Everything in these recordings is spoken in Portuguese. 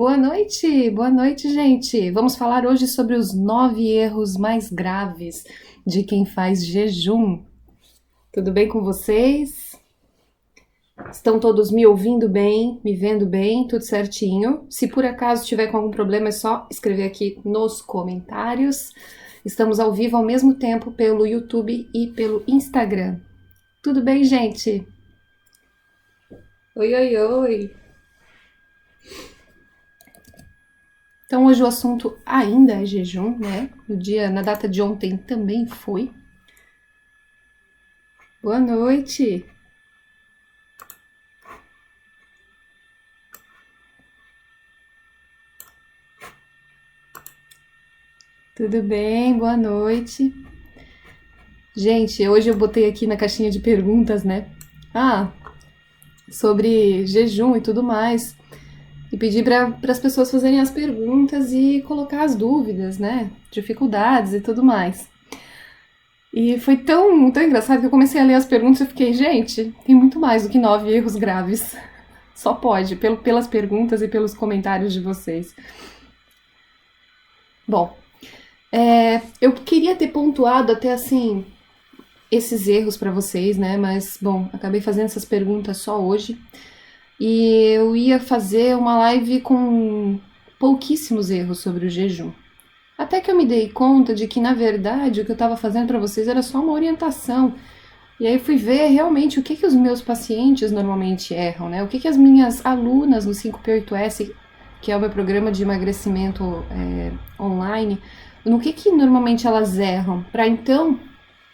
Boa noite, gente. Vamos falar hoje sobre os 9 erros mais graves de quem faz jejum. Tudo bem com vocês? Estão todos me ouvindo bem, me vendo bem, tudo certinho? Se por acaso tiver com algum problema, é só escrever aqui nos comentários. Estamos ao vivo ao mesmo tempo pelo YouTube e pelo Instagram. Tudo bem, gente? Oi, oi, oi. Então hoje o assunto ainda é jejum, né? Na data de ontem também foi. Boa noite. Tudo bem? Boa noite. Gente, hoje eu botei aqui na caixinha de perguntas, né? Sobre jejum e tudo mais. E pedi para as pessoas fazerem as perguntas e colocar as dúvidas, né? Dificuldades e tudo mais. E foi tão engraçado que eu comecei a ler as perguntas e fiquei, gente, tem muito mais do que 9 erros graves. Só pode, pelas perguntas e pelos comentários de vocês. Bom, eu queria ter pontuado até assim esses erros para vocês, né? Mas, bom, acabei fazendo essas perguntas só hoje. E eu ia fazer uma live com pouquíssimos erros sobre o jejum. Até que eu me dei conta de que, na verdade, o que eu estava fazendo para vocês era só uma orientação. E aí fui ver realmente o que os meus pacientes normalmente erram, né? O que as minhas alunas no 5P8S, que é o meu programa de emagrecimento online, no que normalmente elas erram, para então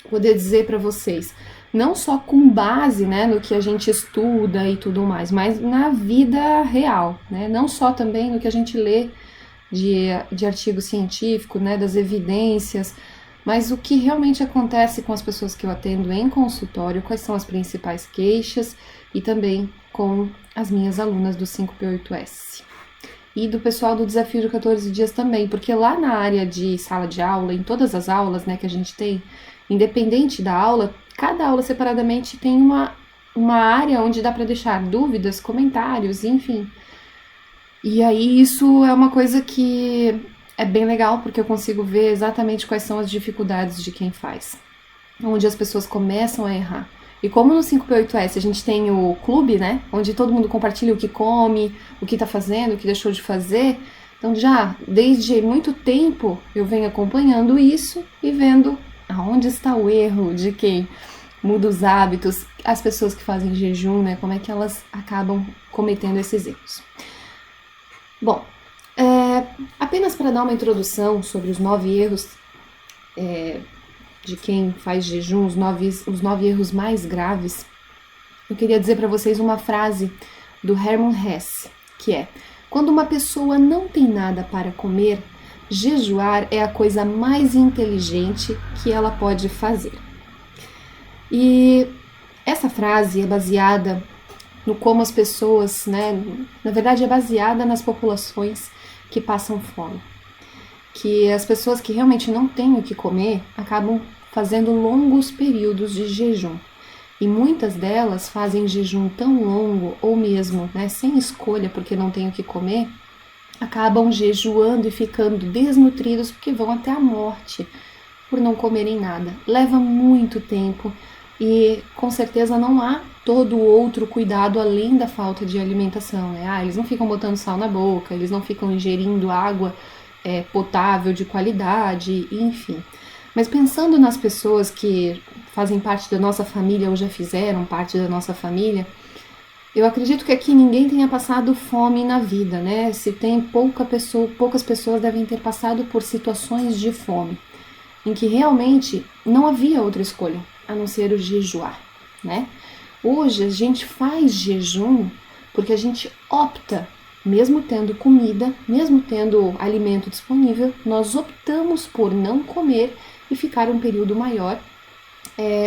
poder dizer para vocês, não só com base, né, no que a gente estuda e tudo mais, mas na vida real, né? Não só também no que a gente lê de artigo científico, né, das evidências, mas o que realmente acontece com as pessoas que eu atendo em consultório, quais são as principais queixas e também com as minhas alunas do 5P8S. E do pessoal do desafio de 14 dias também, porque lá na área de sala de aula, em todas as aulas, né, que a gente tem, independente da aula, cada aula separadamente tem uma área onde dá para deixar dúvidas, comentários, enfim. E aí isso é uma coisa que é bem legal, porque eu consigo ver exatamente quais são as dificuldades de quem faz, onde as pessoas começam a errar. E como no 5P8S a gente tem o clube, né, onde todo mundo compartilha o que come, o que tá fazendo, o que deixou de fazer, então já desde muito tempo eu venho acompanhando isso e vendo aonde está o erro de quem muda os hábitos, as pessoas que fazem jejum, né, como é que elas acabam cometendo esses erros. Bom, apenas para dar uma introdução sobre os 9 erros de quem faz jejum, os 9 erros mais graves, eu queria dizer para vocês uma frase do Hermann Hesse, que é: quando uma pessoa não tem nada para comer, jejuar é a coisa mais inteligente que ela pode fazer. E essa frase é baseada no como as pessoas, né, na verdade é baseada nas populações que passam fome. Que as pessoas que realmente não têm o que comer acabam fazendo longos períodos de jejum. E muitas delas fazem jejum tão longo, ou mesmo, né, sem escolha porque não têm o que comer, acabam jejuando e ficando desnutridos porque vão até a morte por não comerem nada. Leva muito tempo e com certeza não há todo outro cuidado além da falta de alimentação, né? Eles não ficam botando sal na boca, eles não ficam ingerindo água potável de qualidade, enfim. Mas pensando nas pessoas que fazem parte da nossa família ou já fizeram parte da nossa família, eu acredito que aqui ninguém tenha passado fome na vida, né? Se tem poucas pessoas devem ter passado por situações de fome, em que realmente não havia outra escolha a não ser o jejuar, né? Hoje a gente faz jejum porque a gente opta, mesmo tendo comida, mesmo tendo alimento disponível, nós optamos por não comer e ficar um período maior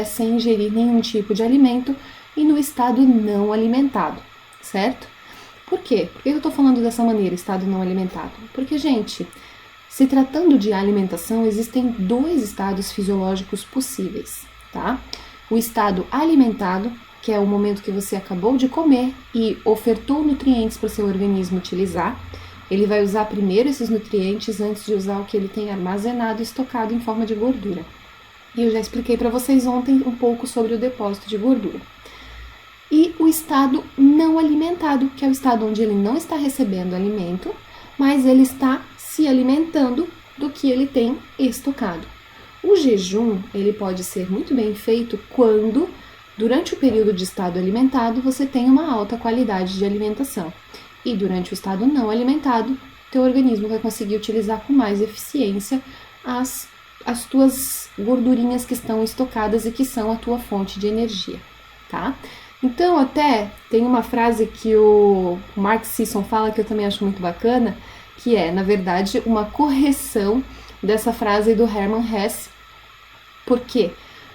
sem ingerir nenhum tipo de alimento e no estado não alimentado, certo? Por quê? Por que eu tô falando dessa maneira, estado não alimentado? Porque, gente, se tratando de alimentação, existem 2 estados fisiológicos possíveis, tá? O estado alimentado, que é o momento que você acabou de comer e ofertou nutrientes para o seu organismo utilizar, ele vai usar primeiro esses nutrientes antes de usar o que ele tem armazenado e estocado em forma de gordura. E eu já expliquei para vocês ontem um pouco sobre o depósito de gordura. E o estado não alimentado, que é o estado onde ele não está recebendo alimento, mas ele está se alimentando do que ele tem estocado. O jejum, ele pode ser muito bem feito quando, durante o período de estado alimentado, você tem uma alta qualidade de alimentação. E durante o estado não alimentado, teu organismo vai conseguir utilizar com mais eficiência as tuas gordurinhas que estão estocadas e que são a tua fonte de energia, tá? Então, até tem uma frase que o Mark Sisson fala que eu também acho muito bacana, que é, na verdade, uma correção dessa frase do Hermann Hesse. Por quê?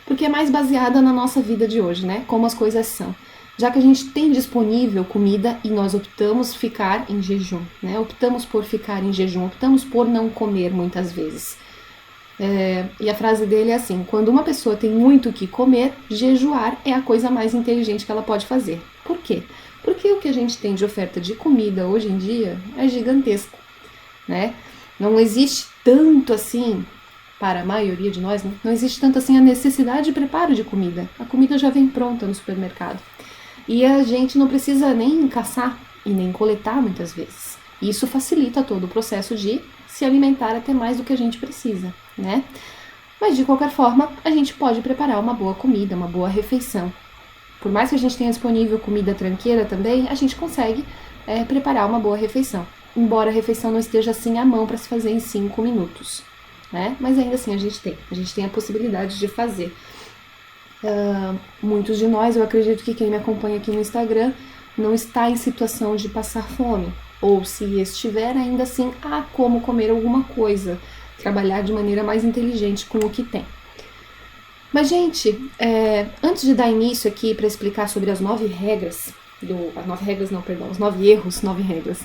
Porque é mais baseada na nossa vida de hoje, né? Como as coisas são. Já que a gente tem disponível comida e nós optamos ficar em jejum, né? Optamos por ficar em jejum, optamos por não comer muitas vezes. E a frase dele é assim: quando uma pessoa tem muito o que comer, jejuar é a coisa mais inteligente que ela pode fazer. Por quê? Porque o que a gente tem de oferta de comida hoje em dia é gigantesco, né? Não existe tanto assim, para a maioria de nós, né? Não existe tanto assim a necessidade de preparo de comida. A comida já vem pronta no supermercado. E a gente não precisa nem caçar e nem coletar muitas vezes. Isso facilita todo o processo de se alimentar até mais do que a gente precisa, né? Mas de qualquer forma, a gente pode preparar uma boa comida, uma boa refeição. Por mais que a gente tenha disponível comida tranqueira também, a gente consegue preparar uma boa refeição. Embora a refeição não esteja assim à mão para se fazer em 5 minutos, né? Mas ainda assim a gente tem a possibilidade de fazer. Muitos de nós, eu acredito que quem me acompanha aqui no Instagram não está em situação de passar fome, ou se estiver, ainda assim há como comer alguma coisa, trabalhar de maneira mais inteligente com o que tem. Mas, gente, antes de dar início aqui para explicar sobre as 9 regras, os 9 erros, 9 regras,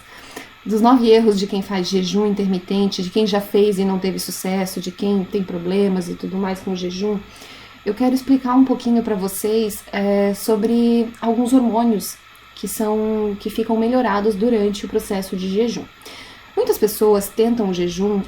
dos 9 erros de quem faz jejum intermitente, de quem já fez e não teve sucesso, de quem tem problemas e tudo mais com o jejum, eu quero explicar um pouquinho para vocês sobre alguns hormônios que ficam melhorados durante o processo de jejum. Muitas pessoas tentam o jejum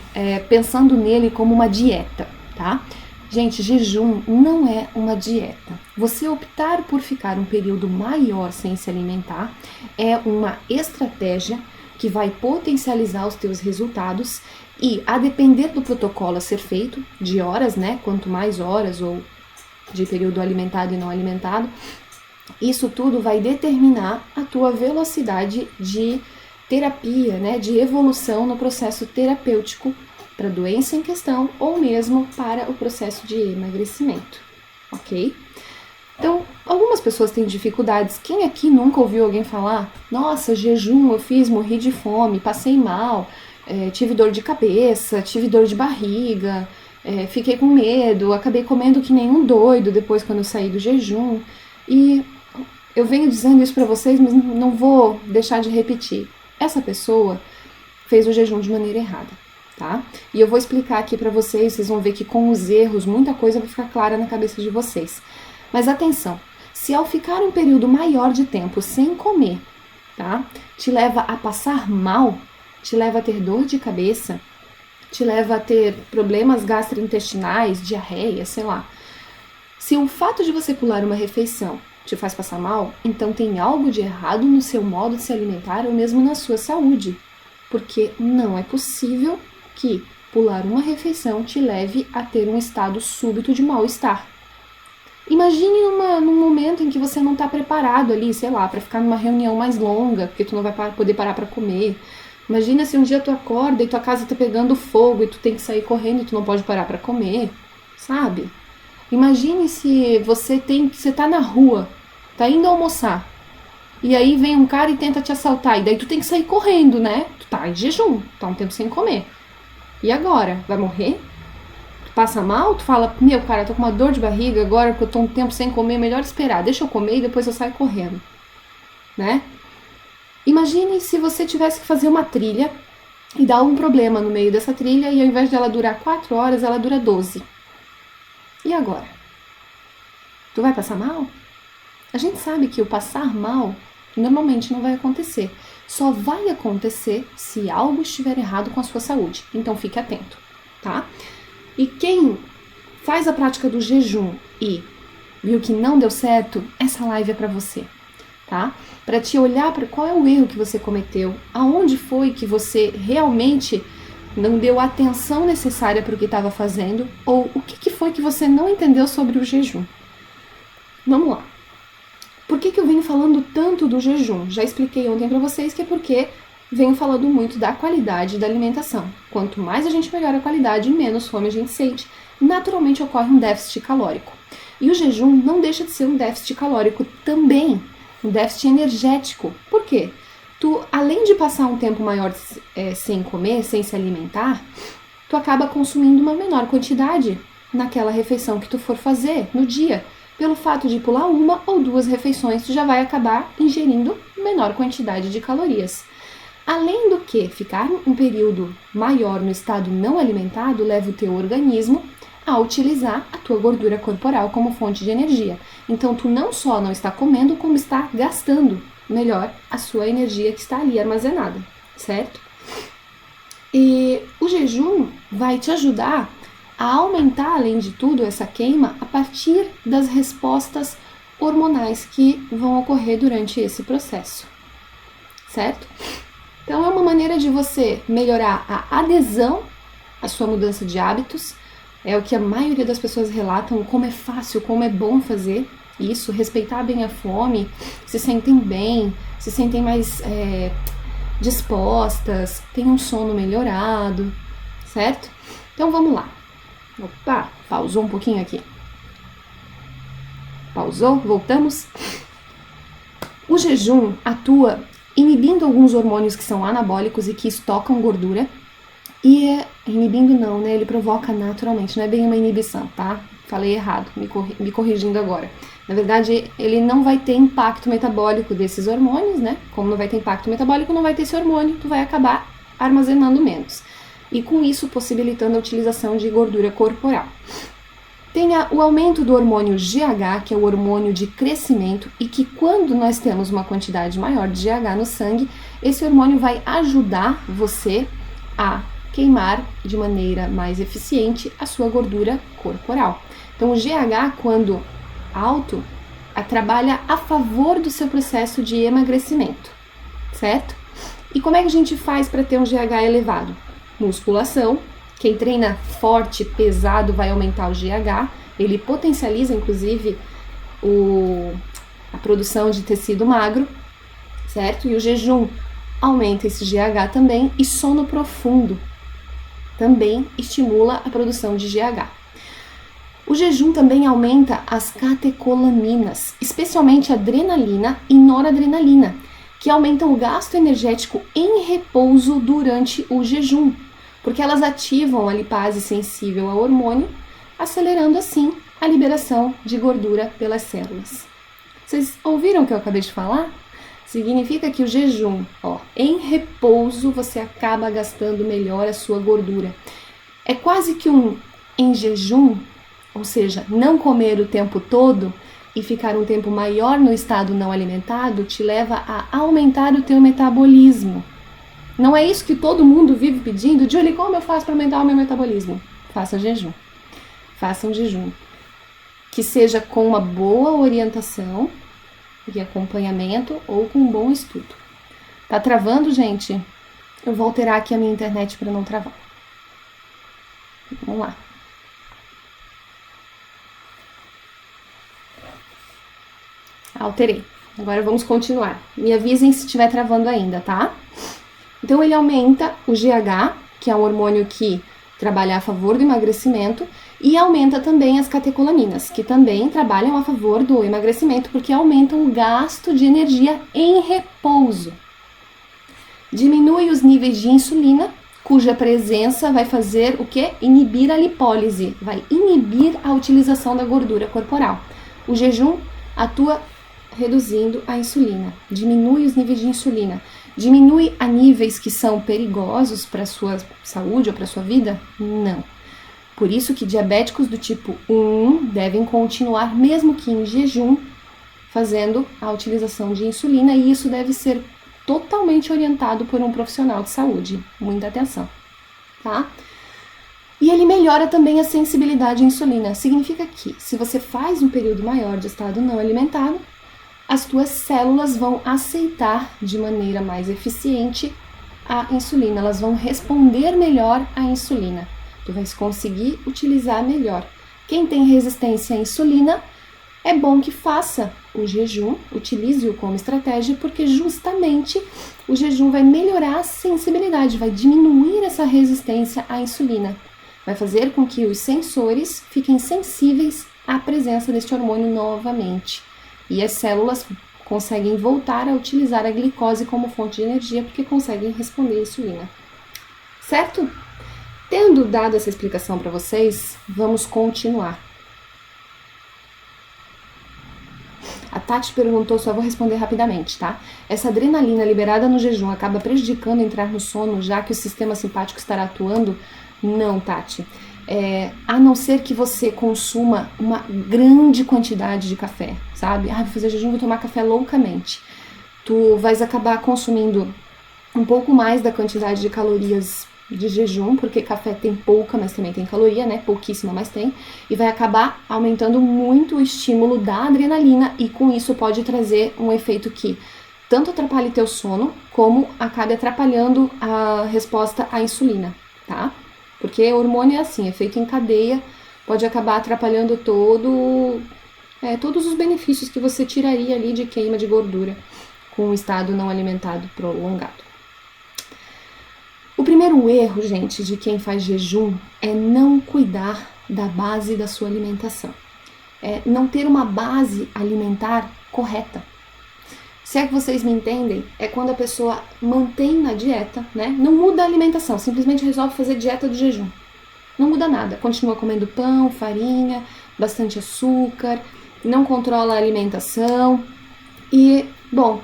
pensando nele como uma dieta, tá? Gente, jejum não é uma dieta. Você optar por ficar um período maior sem se alimentar é uma estratégia que vai potencializar os teus resultados e, a depender do protocolo a ser feito, de horas, né? Quanto mais horas ou de período alimentado e não alimentado, isso tudo vai determinar a tua velocidade de terapia, né? De evolução no processo terapêutico para a doença em questão ou mesmo para o processo de emagrecimento, ok? Então, algumas pessoas têm dificuldades. Quem aqui nunca ouviu alguém falar: nossa, jejum eu fiz, morri de fome, passei mal, tive dor de cabeça, tive dor de barriga, fiquei com medo, acabei comendo que nem um doido depois quando eu saí do jejum. E eu venho dizendo isso para vocês, mas não vou deixar de repetir. Essa pessoa fez o jejum de maneira errada, tá? E eu vou explicar aqui para vocês vão ver que com os erros muita coisa vai ficar clara na cabeça de vocês. Mas atenção, se ao ficar um período maior de tempo sem comer, tá, te leva a passar mal, te leva a ter dor de cabeça, te leva a ter problemas gastrointestinais, diarreia, sei lá. Se o fato de você pular uma refeição te faz passar mal, então tem algo de errado no seu modo de se alimentar ou mesmo na sua saúde. Porque não é possível que pular uma refeição te leve a ter um estado súbito de mal-estar. Imagine num momento em que você não está preparado ali, sei lá, para ficar numa reunião mais longa, porque tu não vai poder parar para comer. Imagina se um dia tu acorda e tua casa tá pegando fogo e tu tem que sair correndo e tu não pode parar para comer, sabe? Imagine se você tá na rua, tá indo almoçar, e aí vem um cara e tenta te assaltar, e daí tu tem que sair correndo, né? Tu tá em jejum, tá um tempo sem comer. E agora? Vai morrer? Tu passa mal? Tu fala: meu, cara, eu tô com uma dor de barriga agora porque eu tô um tempo sem comer, melhor esperar, deixa eu comer e depois eu saio correndo, né? Imagine se você tivesse que fazer uma trilha e dar um problema no meio dessa trilha e ao invés dela durar 4 horas, ela dura 12. E agora? Tu vai passar mal? A gente sabe que o passar mal normalmente não vai acontecer. só vai acontecer se algo estiver errado com a sua saúde. Então fique atento, tá? E quem faz a prática do jejum e viu que não deu certo, essa live é para você, tá? Para te olhar para qual é o erro que você cometeu, aonde foi que você realmente não deu a atenção necessária para o que estava fazendo, ou o que foi que você não entendeu sobre o jejum. Vamos lá. Por que eu venho falando tanto do jejum? Já expliquei ontem para vocês que é porque venho falando muito da qualidade da alimentação. Quanto mais a gente melhora a qualidade, menos fome a gente sente, naturalmente ocorre um déficit calórico. E o jejum não deixa de ser um déficit calórico também, um déficit energético. Por quê? Tu, além de passar um tempo maior sem comer, sem se alimentar, tu acaba consumindo uma menor quantidade naquela refeição que tu for fazer no dia. Pelo fato de pular uma ou duas refeições, tu já vai acabar ingerindo menor quantidade de calorias. Além do que, ficar um período maior no estado não alimentado leva o teu organismo a utilizar a tua gordura corporal como fonte de energia. Então, tu não só não está comendo, como está gastando melhor a sua energia que está ali armazenada, certo? E o jejum vai te ajudar a aumentar, além de tudo, essa queima a partir das respostas hormonais que vão ocorrer durante esse processo, certo? Então, é uma maneira de você melhorar a adesão à sua mudança de hábitos. É o que a maioria das pessoas relatam, como é fácil, como é bom fazer isso, respeitar bem a fome, se sentem bem, se sentem mais dispostas, têm um sono melhorado, certo? Então vamos lá. Opa, pausou um pouquinho aqui. Pausou, voltamos. O jejum atua inibindo alguns hormônios que são anabólicos e que estocam gordura. E inibindo não, né? Ele provoca naturalmente, não é bem uma inibição, tá? Falei errado, me corrigindo agora. Na verdade, ele não vai ter impacto metabólico desses hormônios, né? Como não vai ter impacto metabólico, não vai ter esse hormônio, tu vai acabar armazenando menos. E com isso, possibilitando a utilização de gordura corporal. Tem o aumento do hormônio GH, que é o hormônio de crescimento, e que quando nós temos uma quantidade maior de GH no sangue, esse hormônio vai ajudar você a queimar de maneira mais eficiente a sua gordura corporal. Então, o GH, quando alto, trabalha a favor do seu processo de emagrecimento, certo? E como é que a gente faz para ter um GH elevado? Musculação. Quem treina forte, pesado, vai aumentar o GH. Ele potencializa, inclusive, a produção de tecido magro, certo? E o jejum aumenta esse GH também. E sono profundo também estimula a produção de GH. O jejum também aumenta as catecolaminas, especialmente adrenalina e noradrenalina, que aumentam o gasto energético em repouso durante o jejum, porque elas ativam a lipase sensível ao hormônio, acelerando assim a liberação de gordura pelas células. Vocês ouviram o que eu acabei de falar? Significa que o jejum, em repouso, você acaba gastando melhor a sua gordura. É quase que em jejum, ou seja, não comer o tempo todo e ficar um tempo maior no estado não alimentado te leva a aumentar o teu metabolismo. Não é isso que todo mundo vive pedindo? Julie, como eu faço para aumentar o meu metabolismo? Faça jejum. Faça um jejum. Que seja com uma boa orientação e acompanhamento ou com um bom estudo. Tá travando, gente? Eu vou alterar aqui a minha internet para não travar. Vamos lá. Alterei. Agora vamos continuar. Me avisem se estiver travando ainda, tá? Então ele aumenta o GH, que é um hormônio que trabalha a favor do emagrecimento, e aumenta também as catecolaminas, que também trabalham a favor do emagrecimento, porque aumentam o gasto de energia em repouso. Diminui os níveis de insulina, cuja presença vai fazer o quê? Inibir a lipólise, vai inibir a utilização da gordura corporal. O jejum atua reduzindo a insulina, diminui os níveis de insulina. Diminui a níveis que são perigosos para a sua saúde ou para a sua vida? Não. Por isso que diabéticos do tipo 1 devem continuar, mesmo que em jejum, fazendo a utilização de insulina, e isso deve ser totalmente orientado por um profissional de saúde. Muita atenção, tá? E ele melhora também a sensibilidade à insulina. Significa que, se você faz um período maior de estado não alimentado, as tuas células vão aceitar de maneira mais eficiente a insulina. Elas vão responder melhor à insulina. Tu vais conseguir utilizar melhor. Quem tem resistência à insulina, é bom que faça o jejum, utilize-o como estratégia, porque justamente o jejum vai melhorar a sensibilidade, vai diminuir essa resistência à insulina. Vai fazer com que os sensores fiquem sensíveis à presença deste hormônio novamente. E as células conseguem voltar a utilizar a glicose como fonte de energia, porque conseguem responder à insulina. Certo? Tendo dado essa explicação para vocês, vamos continuar. A Tati perguntou, só vou responder rapidamente, tá? Essa adrenalina liberada no jejum acaba prejudicando entrar no sono, já que o sistema simpático estará atuando? Não, Tati. A não ser que você consuma uma grande quantidade de café, sabe? Vou fazer jejum, vou tomar café loucamente. Tu vais acabar consumindo um pouco mais da quantidade de calorias de jejum, porque café tem pouca, mas também tem caloria, né? Pouquíssima, mas tem. E vai acabar aumentando muito o estímulo da adrenalina e com isso pode trazer um efeito que tanto atrapalhe teu sono, como acabe atrapalhando a resposta à insulina, tá? Porque o hormônio é assim, é feito em cadeia, pode acabar atrapalhando todos os benefícios que você tiraria ali de queima de gordura com um estado não alimentado prolongado. O primeiro erro, gente, de quem faz jejum é não cuidar da base da sua alimentação. É não ter uma base alimentar correta. Se é que vocês me entendem, é quando a pessoa mantém na dieta, né? Não muda a alimentação, simplesmente resolve fazer dieta do jejum. Não muda nada, continua comendo pão, farinha, bastante açúcar, não controla a alimentação e, bom,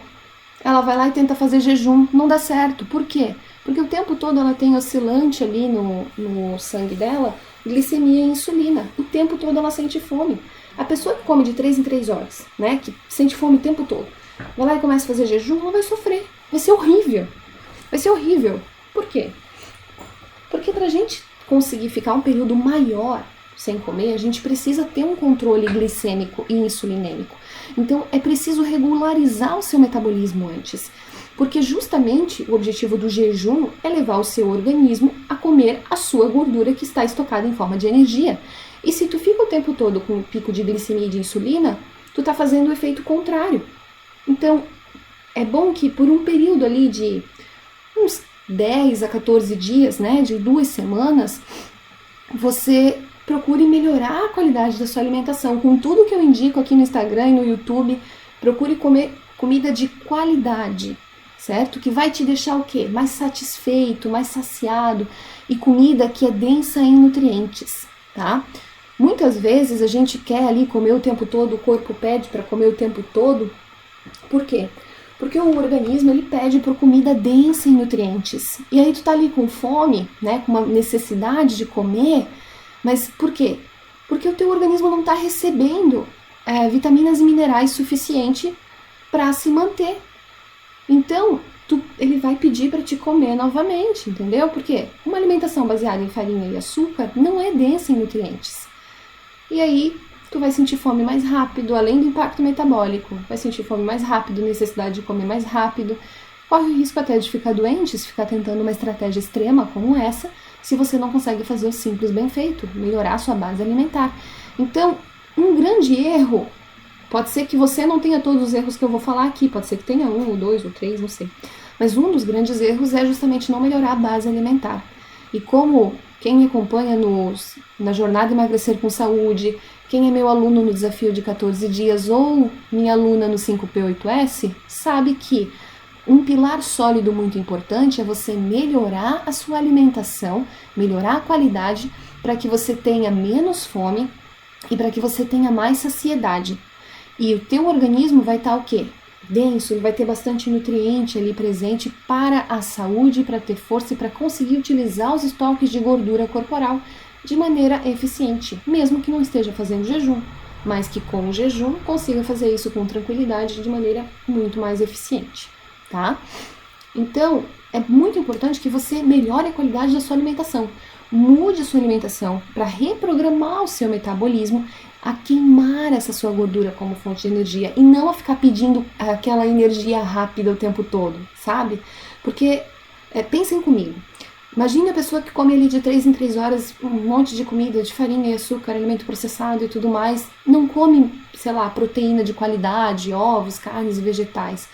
ela vai lá e tenta fazer jejum, não dá certo. Por quê? Porque o tempo todo ela tem oscilante ali no sangue dela, glicemia e insulina. O tempo todo ela sente fome. A pessoa que come de 3 em 3 horas, né, que sente fome o tempo todo, vai lá e começa a fazer jejum, ela vai sofrer. Vai ser horrível. Vai ser horrível. Por quê? Porque pra gente conseguir ficar um período maior sem comer, a gente precisa ter um controle glicêmico e insulinêmico. Então, é preciso regularizar o seu metabolismo antes. Porque justamente o objetivo do jejum é levar o seu organismo a comer a sua gordura que está estocada em forma de energia. E se tu fica o tempo todo com um pico de glicemia e de insulina, tu tá fazendo o efeito contrário. Então, é bom que por um período ali de uns 10 a 14 dias, né, de 2 semanas, você procure melhorar a qualidade da sua alimentação. Com tudo que eu indico aqui no Instagram e no YouTube, procure comer comida de qualidade, certo? Que vai te deixar o quê? Mais satisfeito, mais saciado e comida que é densa em nutrientes, tá? Muitas vezes a gente quer ali comer o tempo todo, o corpo pede para comer o tempo todo. Por quê? Porque o organismo ele pede por comida densa em nutrientes. E aí tu tá ali com fome, né, com uma necessidade de comer, mas por quê? Porque o teu organismo não está recebendo vitaminas e minerais suficiente para se manter. Então, ele vai pedir para te comer novamente, entendeu? Porque uma alimentação baseada em farinha e açúcar não é densa em nutrientes. E aí, tu vai sentir fome mais rápido, além do impacto metabólico. Vai sentir fome mais rápido, necessidade de comer mais rápido. Corre o risco até de ficar doente, se ficar tentando uma estratégia extrema como essa, se você não consegue fazer o simples bem feito, melhorar a sua base alimentar. Então, um grande erro, pode ser que você não tenha todos os erros que eu vou falar aqui, pode ser que tenha 1, ou 2, ou 3, não sei. Mas um dos grandes erros é justamente não melhorar a base alimentar. E como quem me acompanha na jornada Emagrecer com Saúde, quem é meu aluno no desafio de 14 dias ou minha aluna no 5P8S, sabe que um pilar sólido muito importante é você melhorar a sua alimentação, melhorar a qualidade para que você tenha menos fome e para que você tenha mais saciedade. E o teu organismo vai estar o quê? Denso, ele vai ter bastante nutriente ali presente para a saúde, para ter força e para conseguir utilizar os estoques de gordura corporal de maneira eficiente, mesmo que não esteja fazendo jejum, mas que com o jejum consiga fazer isso com tranquilidade de maneira muito mais eficiente, tá? Então, é muito importante que você melhore a qualidade da sua alimentação. Mude a sua alimentação para reprogramar o seu metabolismo a queimar essa sua gordura como fonte de energia e não a ficar pedindo aquela energia rápida o tempo todo, sabe? Porque, pensem comigo, imagine a pessoa que come ali de 3 em 3 horas um monte de comida, de farinha e açúcar, alimento processado e tudo mais, não come, sei lá, proteína de qualidade, ovos, carnes e vegetais.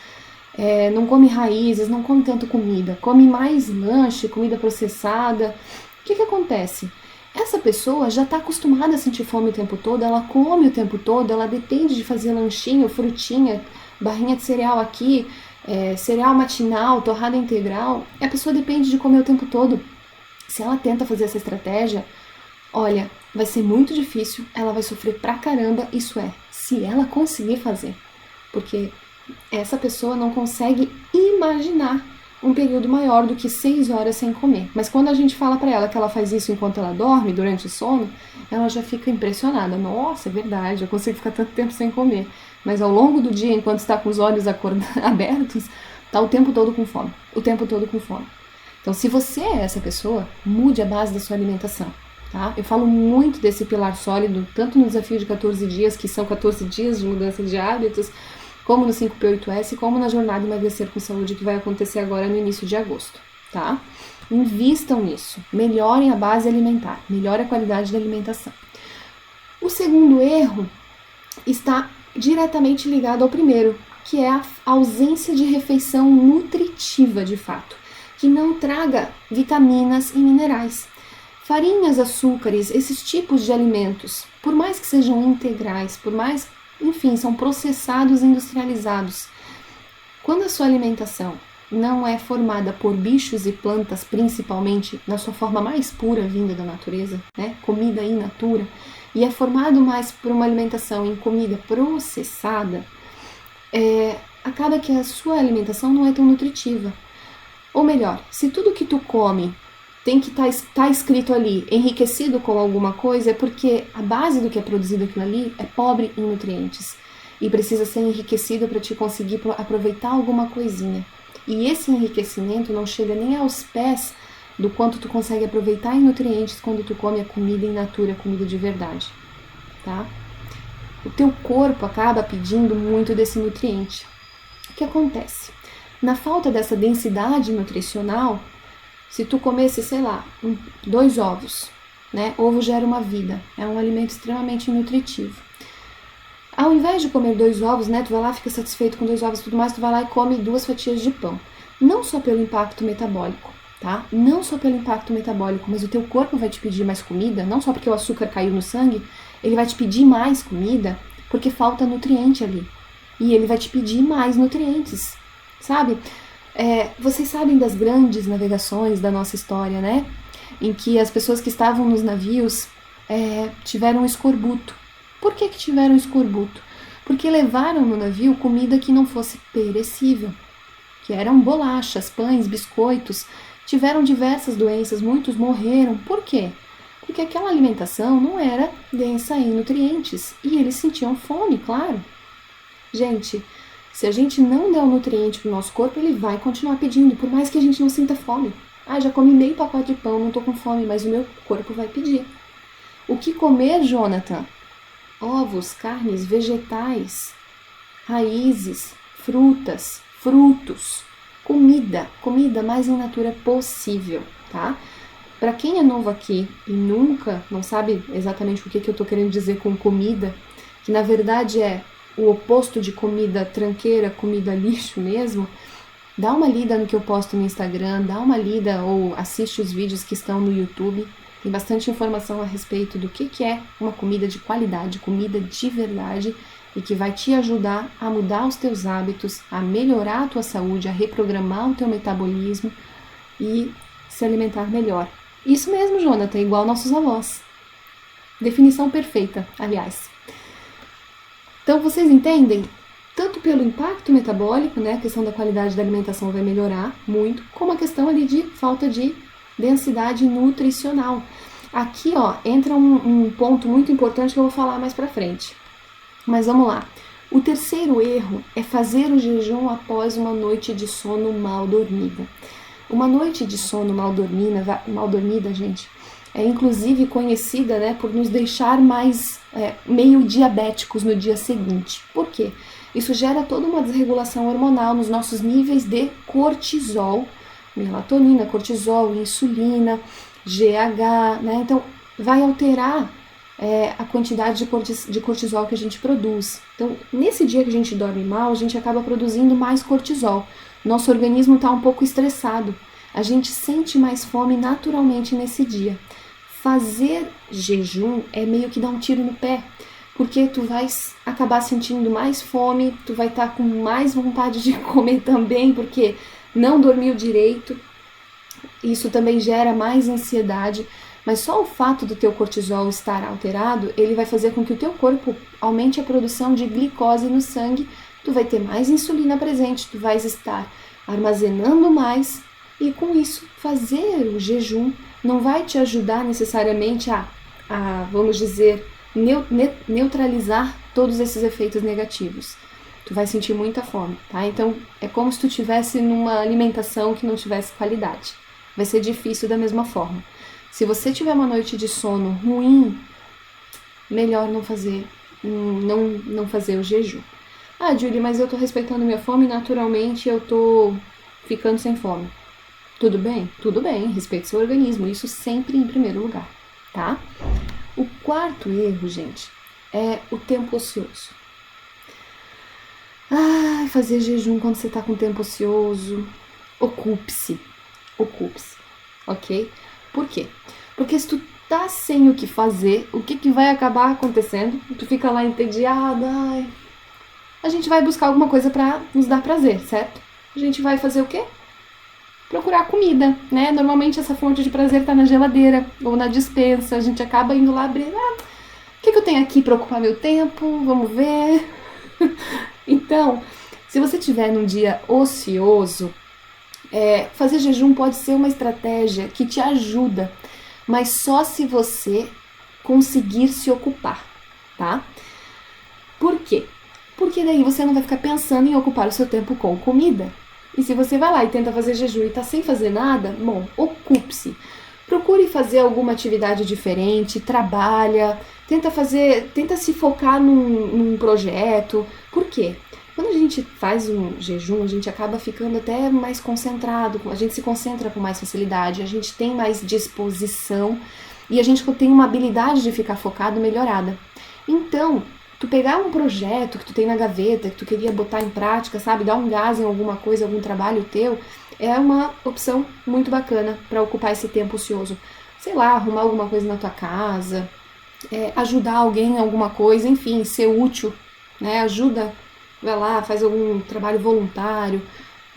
Não come raízes, não come tanto comida, come mais lanche, comida processada. O que acontece? Essa pessoa já está acostumada a sentir fome o tempo todo, ela come o tempo todo, ela depende de fazer lanchinho, frutinha, barrinha de cereal aqui, cereal matinal, torrada integral. A pessoa depende de comer o tempo todo. Se ela tenta fazer essa estratégia, olha, vai ser muito difícil, ela vai sofrer pra caramba, isso se ela conseguir fazer. Porque essa pessoa não consegue imaginar um período maior do que 6 horas sem comer. Mas quando a gente fala para ela que ela faz isso enquanto ela dorme, durante o sono, ela já fica impressionada. Nossa, é verdade, eu consigo ficar tanto tempo sem comer. Mas ao longo do dia, enquanto está com os olhos abertos, está o tempo todo com fome. O tempo todo com fome. Então, se você é essa pessoa, mude a base da sua alimentação. Tá? Eu falo muito desse pilar sólido, tanto no desafio de 14 dias, que são 14 dias de mudança de hábitos, como no 5P8S, como na jornada Emagrecer com Saúde, que vai acontecer agora no início de agosto, tá? Invistam nisso, melhorem a base alimentar, melhorem a qualidade da alimentação. O segundo erro está diretamente ligado ao primeiro, que é a ausência de refeição nutritiva, de fato, que não traga vitaminas e minerais. Farinhas, açúcares, esses tipos de alimentos, por mais que sejam integrais, por mais enfim, são processados e industrializados. Quando a sua alimentação não é formada por bichos e plantas, principalmente na sua forma mais pura vinda da natureza, né? Comida in natura, e é formado mais por uma alimentação em comida processada, acaba que a sua alimentação não é tão nutritiva. Ou melhor, se tudo que tu come tem que estar escrito ali, enriquecido com alguma coisa, é porque a base do que é produzido aquilo ali é pobre em nutrientes e precisa ser enriquecido para te conseguir aproveitar alguma coisinha. E esse enriquecimento não chega nem aos pés do quanto tu consegue aproveitar em nutrientes quando tu come a comida in natura, comida de verdade, tá? O teu corpo acaba pedindo muito desse nutriente. O que acontece? Na falta dessa densidade nutricional, se tu comesse, sei lá, 2 ovos, né? Ovo gera uma vida, é um alimento extremamente nutritivo. Ao invés de comer 2 ovos, né? Tu vai lá, fica satisfeito com 2 ovos e tudo mais, tu vai lá e come 2 fatias de pão. Não só pelo impacto metabólico, tá? Não só pelo impacto metabólico, mas o teu corpo vai te pedir mais comida, não só porque o açúcar caiu no sangue, ele vai te pedir mais comida porque falta nutriente ali. E ele vai te pedir mais nutrientes, sabe? Vocês sabem das grandes navegações da nossa história, né? Em que as pessoas que estavam nos navios tiveram escorbuto. Por que tiveram escorbuto? Porque levaram no navio comida que não fosse perecível, que eram bolachas, pães, biscoitos. Tiveram diversas doenças, muitos morreram. Por quê? Porque aquela alimentação não era densa em nutrientes e eles sentiam fome, claro. Gente, se a gente não der o nutriente para o nosso corpo, ele vai continuar pedindo, por mais que a gente não sinta fome. Já comi meio pacote de pão, não estou com fome, mas o meu corpo vai pedir. O que comer, Jonathan? Ovos, carnes, vegetais, raízes, frutas, frutos, comida mais in natura possível, tá? Para quem é novo aqui e nunca, não sabe exatamente o que eu estou querendo dizer com comida, que na verdade é o oposto de comida tranqueira, comida lixo mesmo, dá uma lida no que eu posto no Instagram, dá uma lida ou assiste os vídeos que estão no YouTube. Tem bastante informação a respeito do que é uma comida de qualidade, comida de verdade e que vai te ajudar a mudar os teus hábitos, a melhorar a tua saúde, a reprogramar o teu metabolismo e se alimentar melhor. Isso mesmo, Jonathan, igual nossos avós. Definição perfeita, aliás. Então, vocês entendem? Tanto pelo impacto metabólico, né, a questão da qualidade da alimentação vai melhorar muito, como a questão ali de falta de densidade nutricional. Aqui, ó, entra um ponto muito importante que eu vou falar mais pra frente. Mas vamos lá. O terceiro erro é fazer o jejum após uma noite de sono mal dormida. Uma noite de sono mal dormida, gente, é inclusive conhecida, né, por nos deixar mais meio diabéticos no dia seguinte. Por quê? Isso gera toda uma desregulação hormonal nos nossos níveis de cortisol, melatonina, cortisol, insulina, GH, né? Então, vai alterar a quantidade de cortisol que a gente produz. Então, nesse dia que a gente dorme mal, a gente acaba produzindo mais cortisol. Nosso organismo está um pouco estressado. A gente sente mais fome naturalmente nesse dia. Fazer jejum é meio que dar um tiro no pé, porque tu vai acabar sentindo mais fome, tu vai estar com mais vontade de comer também, porque não dormiu direito. Isso também gera mais ansiedade, mas só o fato do teu cortisol estar alterado, ele vai fazer com que o teu corpo aumente a produção de glicose no sangue, tu vai ter mais insulina presente, tu vais estar armazenando mais, e com isso fazer o jejum não vai te ajudar necessariamente a vamos dizer, neutralizar todos esses efeitos negativos. Tu vai sentir muita fome, tá? Então é como se tu estivesse numa alimentação que não tivesse qualidade. Vai ser difícil da mesma forma. Se você tiver uma noite de sono ruim, melhor não fazer o jejum. Ah, Julie, mas eu tô respeitando minha fome, naturalmente eu tô ficando sem fome. Tudo bem? Tudo bem, respeite seu organismo, isso sempre em primeiro lugar, tá? O quarto erro, gente, é o tempo ocioso. Fazer jejum quando você tá com tempo ocioso, ocupe-se, ok? Por quê? Porque se tu tá sem o que fazer, o que vai acabar acontecendo? Tu fica lá entediada, a gente vai buscar alguma coisa pra nos dar prazer, certo? A gente vai fazer o quê? Procurar comida, né? Normalmente essa fonte de prazer tá na geladeira ou na despensa, a gente acaba indo lá abrir, o que eu tenho aqui pra ocupar meu tempo? Vamos ver. Então, se você tiver num dia ocioso, fazer jejum pode ser uma estratégia que te ajuda, mas só se você conseguir se ocupar, tá? Por quê? Porque daí você não vai ficar pensando em ocupar o seu tempo com comida. E se você vai lá e tenta fazer jejum e tá sem fazer nada, bom, ocupe-se. Procure fazer alguma atividade diferente, trabalha, tenta se focar num projeto. Por quê? Quando a gente faz um jejum, a gente acaba ficando até mais concentrado, a gente se concentra com mais facilidade, a gente tem mais disposição e a gente tem uma habilidade de ficar focado melhorada. Então, tu pegar um projeto que tu tem na gaveta, que tu queria botar em prática, sabe, dar um gás em alguma coisa, algum trabalho teu, é uma opção muito bacana para ocupar esse tempo ocioso. Sei lá, arrumar alguma coisa na tua casa, ajudar alguém em alguma coisa, enfim, ser útil, né, ajuda. Vai lá, faz algum trabalho voluntário.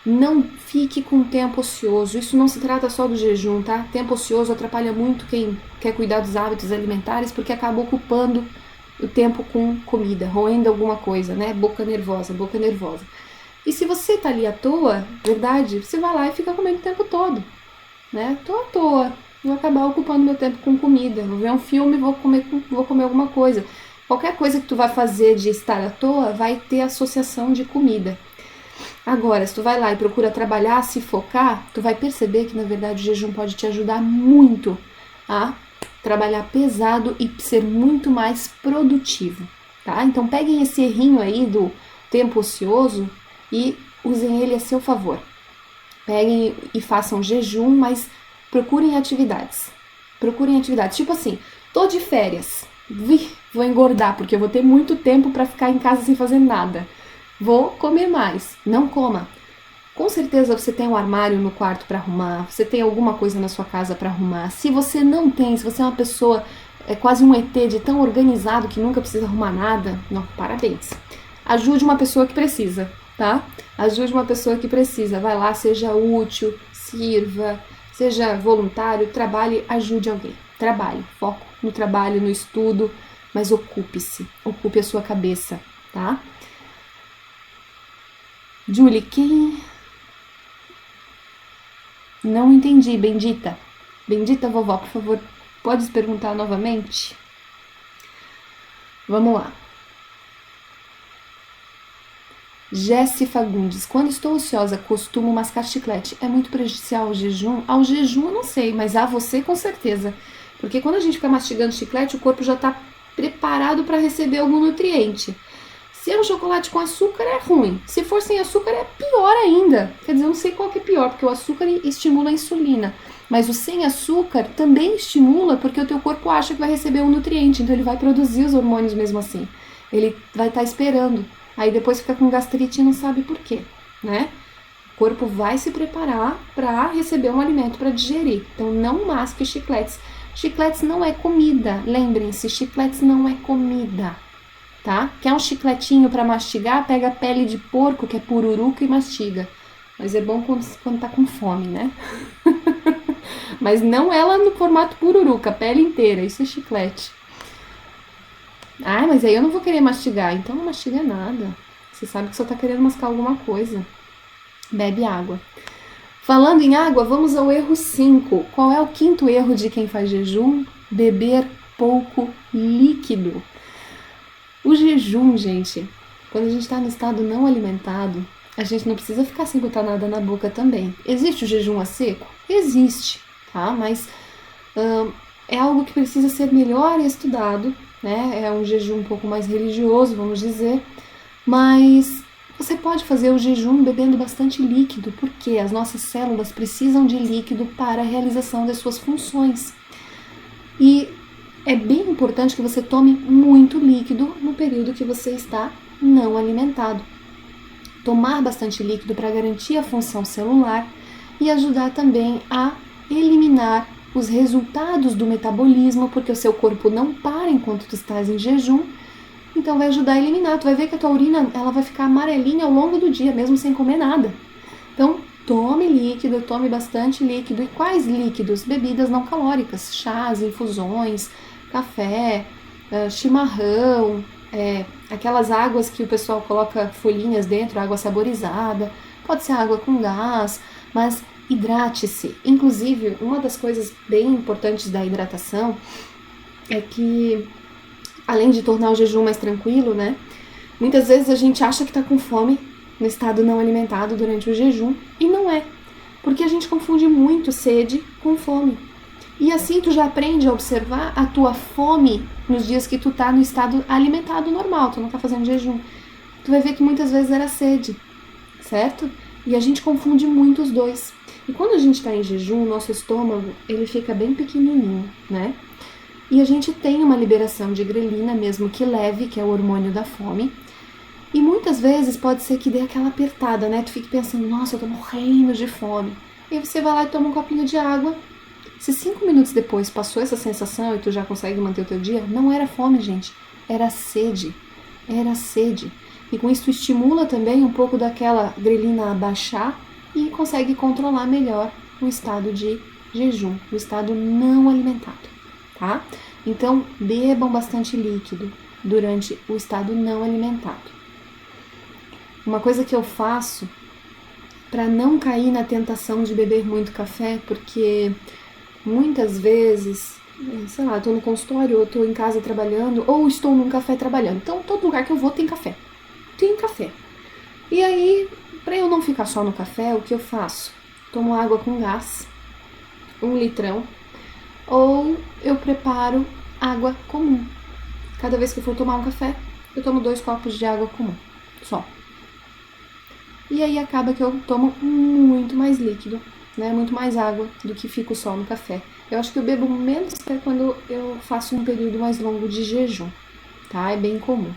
Não fique com tempo ocioso. Isso não se trata só do jejum, tá? Tempo ocioso atrapalha muito quem quer cuidar dos hábitos alimentares, porque acaba ocupando o tempo com comida, roendo alguma coisa, né? Boca nervosa. E se você tá ali à toa, verdade, você vai lá e fica comendo o tempo todo, né? Tô à toa, vou acabar ocupando meu tempo com comida. Vou ver um filme, vou comer alguma coisa. Qualquer coisa que tu vai fazer de estar à toa vai ter associação de comida. Agora, se tu vai lá e procura trabalhar, se focar, tu vai perceber que, na verdade, o jejum pode te ajudar muito a trabalhar pesado e ser muito mais produtivo, tá? Então, peguem esse errinho aí do tempo ocioso e usem ele a seu favor. Peguem e façam jejum, mas procurem atividades. Tipo assim, tô de férias. Vou engordar, porque eu vou ter muito tempo para ficar em casa sem fazer nada. Vou comer mais. Não coma. Com certeza você tem um armário no quarto para arrumar, você tem alguma coisa na sua casa para arrumar. Se você não tem, se você é uma pessoa, quase um ET de tão organizado que nunca precisa arrumar nada, não, parabéns. Ajude uma pessoa que precisa, tá? Ajude uma pessoa que precisa. Vai lá, seja útil, sirva, seja voluntário, trabalhe, ajude alguém. Trabalhe, foco no trabalho, no estudo, mas ocupe-se, ocupe a sua cabeça, tá? Julie, quem... Não entendi, Bendita. Bendita vovó, por favor, podes perguntar novamente? Vamos lá. Jessi Fagundes, quando estou ociosa, costumo mascar chiclete. É muito prejudicial ao jejum? Ao jejum eu não sei, mas a você com certeza. Porque quando a gente fica mastigando chiclete, o corpo já está preparado para receber algum nutriente. Se é um chocolate com açúcar, é ruim. Se for sem açúcar, é pior ainda. Quer dizer, eu não sei qual que é pior, porque o açúcar estimula a insulina. Mas o sem açúcar também estimula, porque o teu corpo acha que vai receber um nutriente. Então ele vai produzir os hormônios mesmo assim. Ele vai estar esperando. Aí depois fica com gastrite e não sabe por quê, né? O corpo vai se preparar para receber um alimento para digerir. Então não masque chicletes. Chicletes não é comida. Lembrem-se, chicletes não é comida. Tá? Quer um chicletinho para mastigar? Pega a pele de porco, que é pururuca, e mastiga. Mas é bom quando tá com fome, né? Mas não ela no formato pururuca, a pele inteira. Isso é chiclete. Ah, mas aí eu não vou querer mastigar. Então não mastiga nada. Você sabe que só tá querendo mascar alguma coisa. Bebe água. Falando em água, vamos ao erro 5. Qual é o quinto erro de quem faz jejum? Beber pouco líquido. O jejum, gente, quando a gente está no estado não alimentado, a gente não precisa ficar sem botar nada na boca também. Existe o jejum a seco? Existe, tá? Mas é algo que precisa ser melhor estudado, né? É um jejum um pouco mais religioso, vamos dizer, mas você pode fazer o jejum bebendo bastante líquido, porque as nossas células precisam de líquido para a realização das suas funções. E é bem importante que você tome muito líquido no período que você está não alimentado. Tomar bastante líquido para garantir a função celular e ajudar também a eliminar os resultados do metabolismo, porque o seu corpo não para enquanto tu estás em jejum, então vai ajudar a eliminar. Tu vai ver que a tua urina ela vai ficar amarelinha ao longo do dia, mesmo sem comer nada. Então, tome líquido, tome bastante líquido. E quais líquidos? Bebidas não calóricas, chás, infusões, café, chimarrão, aquelas águas que o pessoal coloca folhinhas dentro, água saborizada, pode ser água com gás, mas hidrate-se. Inclusive, uma das coisas bem importantes da hidratação é que, além de tornar o jejum mais tranquilo, né, muitas vezes a gente acha que está com fome no estado não alimentado durante o jejum, e não é, porque a gente confunde muito sede com fome. E assim tu já aprende a observar a tua fome nos dias que tu tá no estado alimentado normal, tu não tá fazendo jejum. Tu vai ver que muitas vezes era sede, certo? E a gente confunde muito os dois. E quando a gente tá em jejum, o nosso estômago, ele fica bem pequenininho, né? E a gente tem uma liberação de grelina, mesmo que leve, que é o hormônio da fome. E muitas vezes pode ser que dê aquela apertada, né? Tu fique pensando, nossa, eu tô morrendo de fome. E aí você vai lá e toma um copinho de água. Se 5 minutos depois passou essa sensação e tu já consegue manter o teu dia, não era fome, gente, era sede, era sede. E com isso tu estimula também um pouco daquela grelina a baixar e consegue controlar melhor o estado de jejum, o estado não alimentado, tá? Então, bebam bastante líquido durante o estado não alimentado. Uma coisa que eu faço para não cair na tentação de beber muito café, porque muitas vezes, sei lá, estou no consultório, ou estou em casa trabalhando, ou estou num café trabalhando. Então, todo lugar que eu vou tem café. Tem café. E aí, para eu não ficar só no café, o que eu faço? Tomo água com gás, 1 litrão, ou eu preparo água comum. Cada vez que eu for tomar um café, eu tomo 2 copos de água comum, só. E aí acaba que eu tomo muito mais líquido, né, muito mais água do que fico só no café. Eu acho que eu bebo menos até quando eu faço um período mais longo de jejum, tá? É bem comum.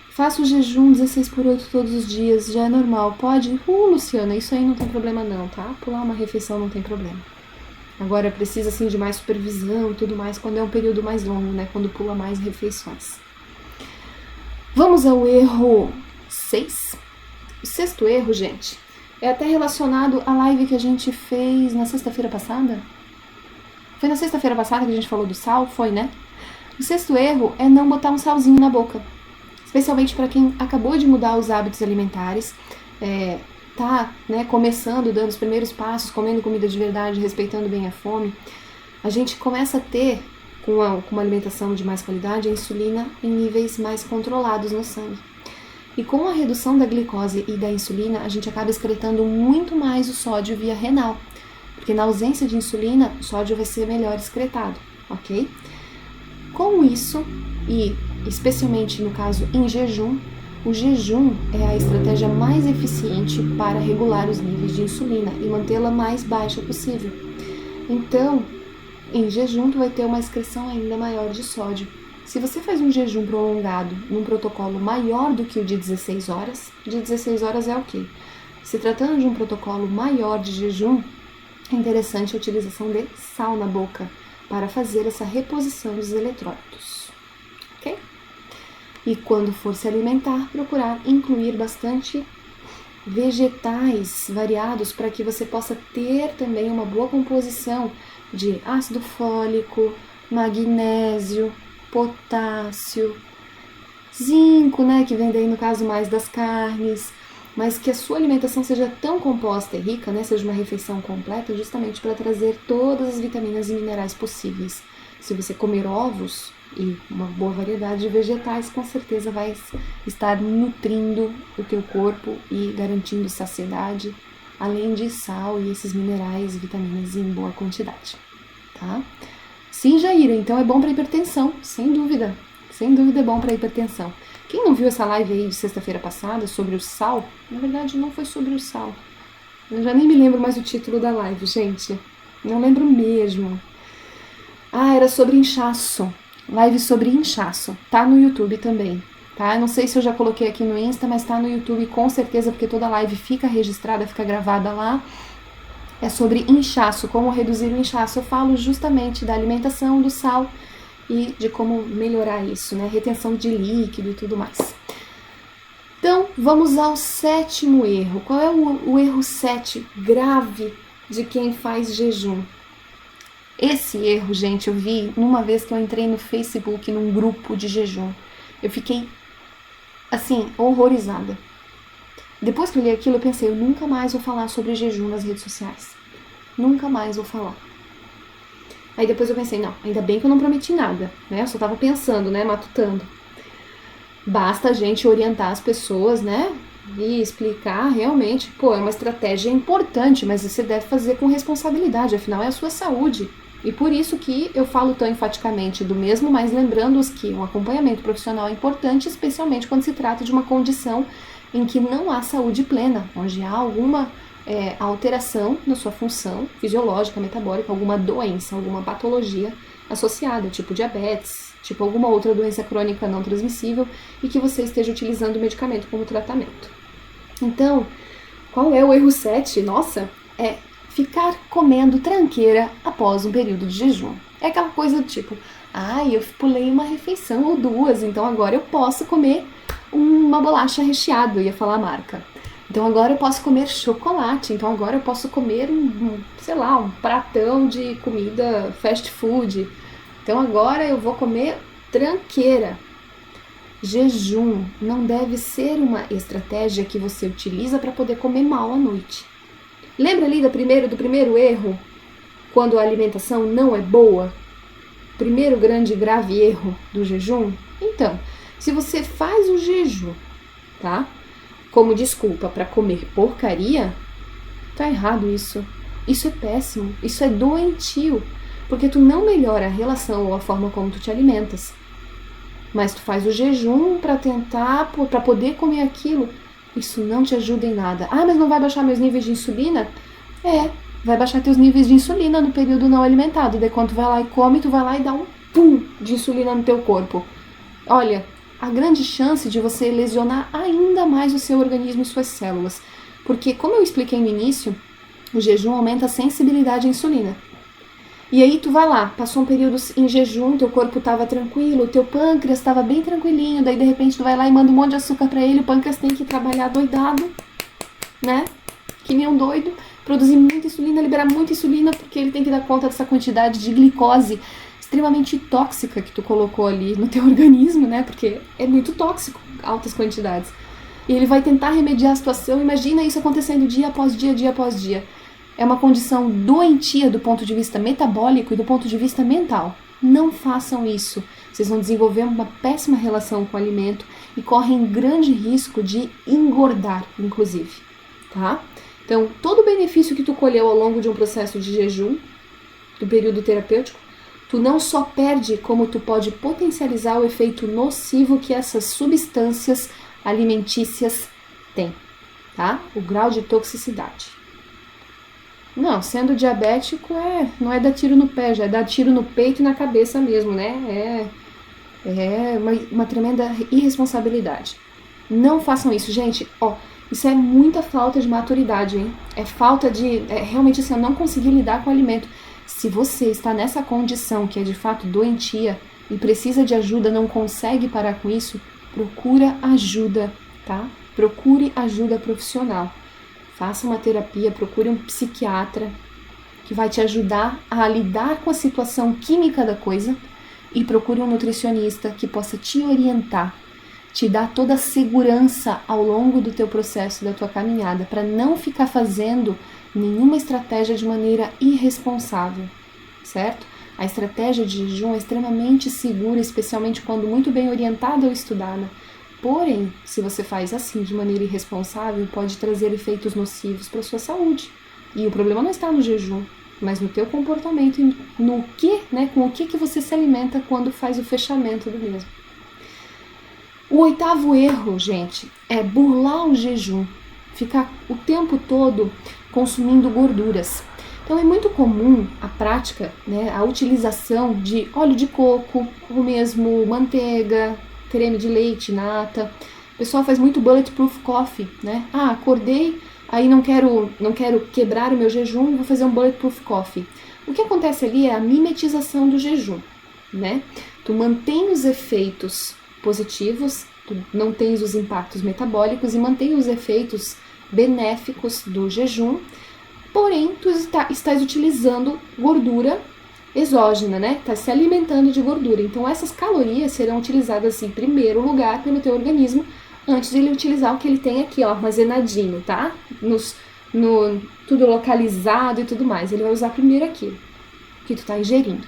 Faço jejum 16/8 todos os dias, já é normal. Pode? Luciana, isso aí não tem problema não, tá? Pular uma refeição não tem problema. Agora precisa assim de mais supervisão e tudo mais quando é um período mais longo, né? Quando pula mais refeições. Vamos ao erro 6. O 6º erro, gente, é até relacionado à live que a gente fez na sexta-feira passada. Foi na sexta-feira passada que a gente falou do sal? Foi, né? O 6º erro é não botar um salzinho na boca. Especialmente para quem acabou de mudar os hábitos alimentares, tá, né, começando, dando os primeiros passos, comendo comida de verdade, respeitando bem a fome. A gente começa a ter, com uma alimentação de mais qualidade, a insulina em níveis mais controlados no sangue. E com a redução da glicose e da insulina, a gente acaba excretando muito mais o sódio via renal, porque na ausência de insulina, o sódio vai ser melhor excretado, ok? Com isso, e especialmente no caso em jejum, o jejum é a estratégia mais eficiente para regular os níveis de insulina e mantê-la mais baixa possível. Então, em jejum, tu vai ter uma excreção ainda maior de sódio. Se você faz um jejum prolongado num protocolo maior do que o de 16 horas, de 16 horas é ok. Se tratando de um protocolo maior de jejum, é interessante a utilização de sal na boca para fazer essa reposição dos eletrólitos, ok? E quando for se alimentar, procurar incluir bastante vegetais variados para que você possa ter também uma boa composição de ácido fólico, magnésio, potássio, zinco, né, que vem daí no caso mais das carnes, mas que a sua alimentação seja tão composta e rica, né, seja uma refeição completa, justamente para trazer todas as vitaminas e minerais possíveis. Se você comer ovos e uma boa variedade de vegetais, com certeza vai estar nutrindo o teu corpo e garantindo saciedade, além de sal e esses minerais e vitaminas em boa quantidade, tá? Sim, Jaira, então é bom para hipertensão, sem dúvida é bom para hipertensão. Quem não viu essa live aí de sexta-feira passada sobre o sal, na verdade não foi sobre o sal, eu já nem me lembro mais o título da live, gente, não lembro mesmo. Ah, era sobre inchaço, live sobre inchaço, tá no YouTube também, tá? Não sei se eu já coloquei aqui no Insta, mas tá no YouTube com certeza, porque toda live fica registrada, fica gravada lá. É sobre inchaço, como reduzir o inchaço. Eu falo justamente da alimentação, do sal e de como melhorar isso, né? Retenção de líquido e tudo mais. Então, vamos ao 7º erro. Qual é o erro 7 grave de quem faz jejum? Esse erro, gente, eu vi numa vez que eu entrei no Facebook num grupo de jejum. Eu fiquei, assim, horrorizada. Depois que eu li aquilo, eu pensei, eu nunca mais vou falar sobre jejum nas redes sociais. Nunca mais vou falar. Aí depois eu pensei, não, ainda bem que eu não prometi nada, né? Eu só tava pensando, né, matutando. Basta a gente orientar as pessoas, né? E explicar realmente, pô, é uma estratégia importante, mas você deve fazer com responsabilidade, afinal é a sua saúde. E por isso que eu falo tão enfaticamente do mesmo, mas lembrando-os que um acompanhamento profissional é importante, especialmente quando se trata de uma condição em que não há saúde plena, onde há alguma alteração na sua função fisiológica, metabólica, alguma doença, alguma patologia associada, tipo diabetes, tipo alguma outra doença crônica não transmissível e que você esteja utilizando o medicamento como tratamento. Então, qual é o erro 7? Nossa, é ficar comendo tranqueira após um período de jejum. É aquela coisa do tipo, eu pulei uma refeição ou duas, então agora eu posso comer uma bolacha recheada, eu ia falar a marca. Então agora eu posso comer chocolate, então agora eu posso comer um pratão de comida fast food. Então agora eu vou comer tranqueira. Jejum não deve ser uma estratégia que você utiliza para poder comer mal à noite. Lembra ali do primeiro erro? Quando a alimentação não é boa? Primeiro grande e grave erro do jejum? Então, se você faz o jejum, tá? Como desculpa para comer porcaria, tá errado isso. Isso é péssimo, isso é doentio, porque tu não melhora a relação ou a forma como tu te alimentas. Mas tu faz o jejum para poder comer aquilo. Isso não te ajuda em nada. Mas não vai baixar meus níveis de insulina? Vai baixar teus níveis de insulina no período não alimentado. Daí quando tu vai lá e come, tu vai lá e dá um pum de insulina no teu corpo. Olha, a grande chance de você lesionar ainda mais o seu organismo e suas células. Porque, como eu expliquei no início, o jejum aumenta a sensibilidade à insulina. E aí tu vai lá, passou um período em jejum, teu corpo estava tranquilo, teu pâncreas estava bem tranquilinho, daí de repente tu vai lá e manda um monte de açúcar para ele, o pâncreas tem que trabalhar doidado, né? Que nem um doido, produzir muita insulina, liberar muita insulina, porque ele tem que dar conta dessa quantidade de glicose extremamente tóxica que tu colocou ali no teu organismo, né? Porque é muito tóxico, altas quantidades. E ele vai tentar remediar a situação, imagina isso acontecendo dia após dia, dia após dia. É uma condição doentia do ponto de vista metabólico e do ponto de vista mental. Não façam isso. vocês vão desenvolver uma péssima relação com o alimento e correm grande risco de engordar, inclusive, tá? Então, todo o benefício que tu colheu ao longo de um processo de jejum, do período terapêutico, tu não só perde, como tu pode potencializar o efeito nocivo que essas substâncias alimentícias têm, tá? O grau de toxicidade. Não, sendo diabético não é dar tiro no pé, já é dar tiro no peito e na cabeça mesmo, né? É uma tremenda irresponsabilidade. Não façam isso, gente. Isso é muita falta de maturidade, hein? É falta de... realmente assim, eu não conseguir lidar com o alimento. Se você está nessa condição que é de fato doentia e precisa de ajuda, não consegue parar com isso, procura ajuda, tá? Procure ajuda profissional. Faça uma terapia, procure um psiquiatra que vai te ajudar a lidar com a situação química da coisa e procure um nutricionista que possa te orientar, te dar toda a segurança ao longo do teu processo, da tua caminhada, para não ficar fazendo nenhuma estratégia de maneira irresponsável, certo? A estratégia de jejum é extremamente segura, especialmente quando muito bem orientada ou estudada. Porém, se você faz assim de maneira irresponsável, pode trazer efeitos nocivos para a sua saúde. E o problema não está no jejum, mas no teu comportamento e no que, né, com o que você se alimenta quando faz o fechamento do mesmo. O 8º erro, gente, é burlar o jejum, ficar o tempo todo consumindo gorduras. Então é muito comum a prática, né, a utilização de óleo de coco, ou mesmo manteiga, creme de leite, nata. O pessoal faz muito bulletproof coffee, né? Acordei, aí não quero quebrar o meu jejum, vou fazer um bulletproof coffee. O que acontece ali é a mimetização do jejum, né? Tu mantém os efeitos positivos, tu não tens os impactos metabólicos e mantém os efeitos benéficos do jejum, porém tu estás utilizando gordura exógena, né? Está se alimentando de gordura. Então essas calorias serão utilizadas em primeiro lugar pelo teu organismo antes de ele utilizar o que ele tem aqui, ó, armazenadinho, tá? Tudo localizado e tudo mais. Ele vai usar primeiro aquilo que tu tá ingerindo.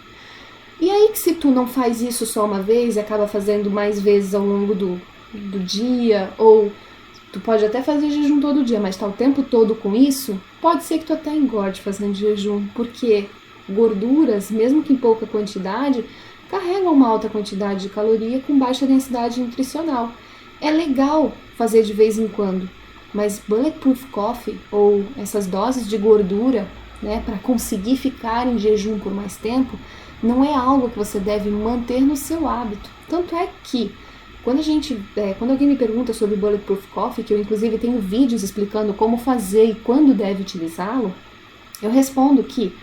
E aí que se tu não faz isso só uma vez e acaba fazendo mais vezes ao longo do dia, ou tu pode até fazer jejum todo dia, mas tá o tempo todo com isso, pode ser que tu até engorde fazendo jejum, porque gorduras, mesmo que em pouca quantidade, carregam uma alta quantidade de caloria com baixa densidade nutricional. É legal fazer de vez em quando, mas bulletproof coffee ou essas doses de gordura, né, para conseguir ficar em jejum por mais tempo, não é algo que você deve manter no seu hábito. Tanto é que quando alguém me pergunta sobre bulletproof coffee, que eu inclusive tenho vídeos explicando como fazer e quando deve utilizá-lo, eu respondo que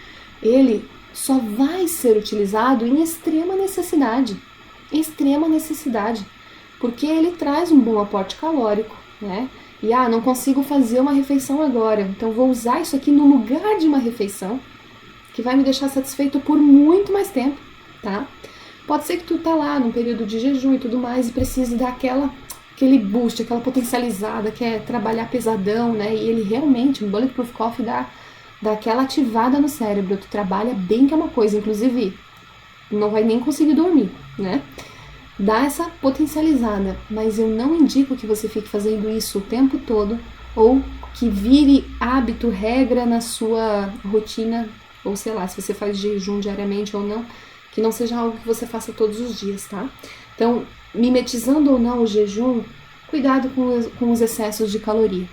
ele só vai ser utilizado em extrema necessidade, porque ele traz um bom aporte calórico, né? E não consigo fazer uma refeição agora, então vou usar isso aqui no lugar de uma refeição, que vai me deixar satisfeito por muito mais tempo, tá? Pode ser que tu tá lá num período de jejum e tudo mais e precise dar aquele boost, aquela potencializada, que é trabalhar pesadão, né? E ele realmente, um bulletproof coffee dá aquela ativada no cérebro, tu trabalha bem que é uma coisa, inclusive não vai nem conseguir dormir, né? Dá essa potencializada, mas eu não indico que você fique fazendo isso o tempo todo ou que vire hábito, regra na sua rotina, ou sei lá, se você faz jejum diariamente ou não, que não seja algo que você faça todos os dias, tá? Então, mimetizando ou não o jejum, cuidado com os excessos de caloria,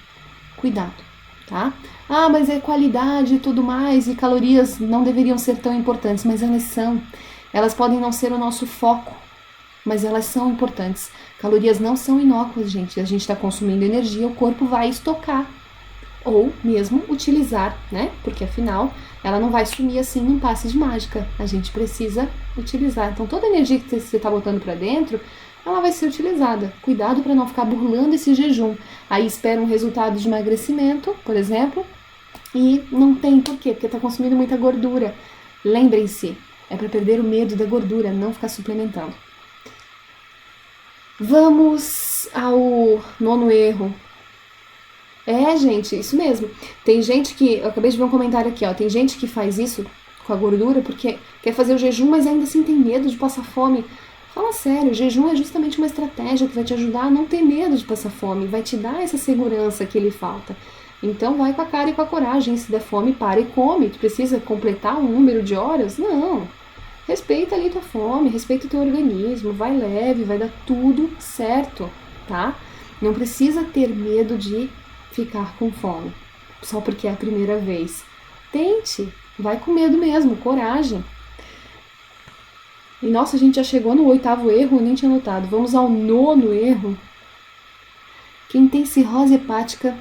cuidado, tá? Mas é qualidade e tudo mais, e calorias não deveriam ser tão importantes, mas elas são. Elas podem não ser o nosso foco, mas elas são importantes. Calorias não são inócuas, gente. A gente está consumindo energia, o corpo vai estocar. Ou mesmo utilizar, né? Porque afinal, ela não vai sumir assim num passe de mágica. A gente precisa utilizar. Então, toda a energia que você está botando para dentro, ela vai ser utilizada. Cuidado para não ficar burlando esse jejum. Aí espera um resultado de emagrecimento, por exemplo, e não tem. Por quê? Porque está consumindo muita gordura. Lembrem-se, é para perder o medo da gordura, não ficar suplementando. Vamos ao 9º erro. Gente, isso mesmo. Tem gente que, eu acabei de ver um comentário aqui, ó, tem gente que faz isso com a gordura porque quer fazer o jejum, mas ainda assim tem medo de passar fome. Fala sério, o jejum é justamente uma estratégia que vai te ajudar a não ter medo de passar fome, vai te dar essa segurança que lhe falta. Então vai com a cara e com a coragem, se der fome, para e come. Tu precisa completar um número de horas? Não. Respeita ali tua fome, respeita o teu organismo, vai leve, vai dar tudo certo, tá? Não precisa ter medo de ficar com fome, só porque é a primeira vez. Tente, vai com medo mesmo, coragem. E nossa, a gente já chegou no 8º erro, eu nem tinha notado. Vamos ao 9º erro. Quem tem cirrose hepática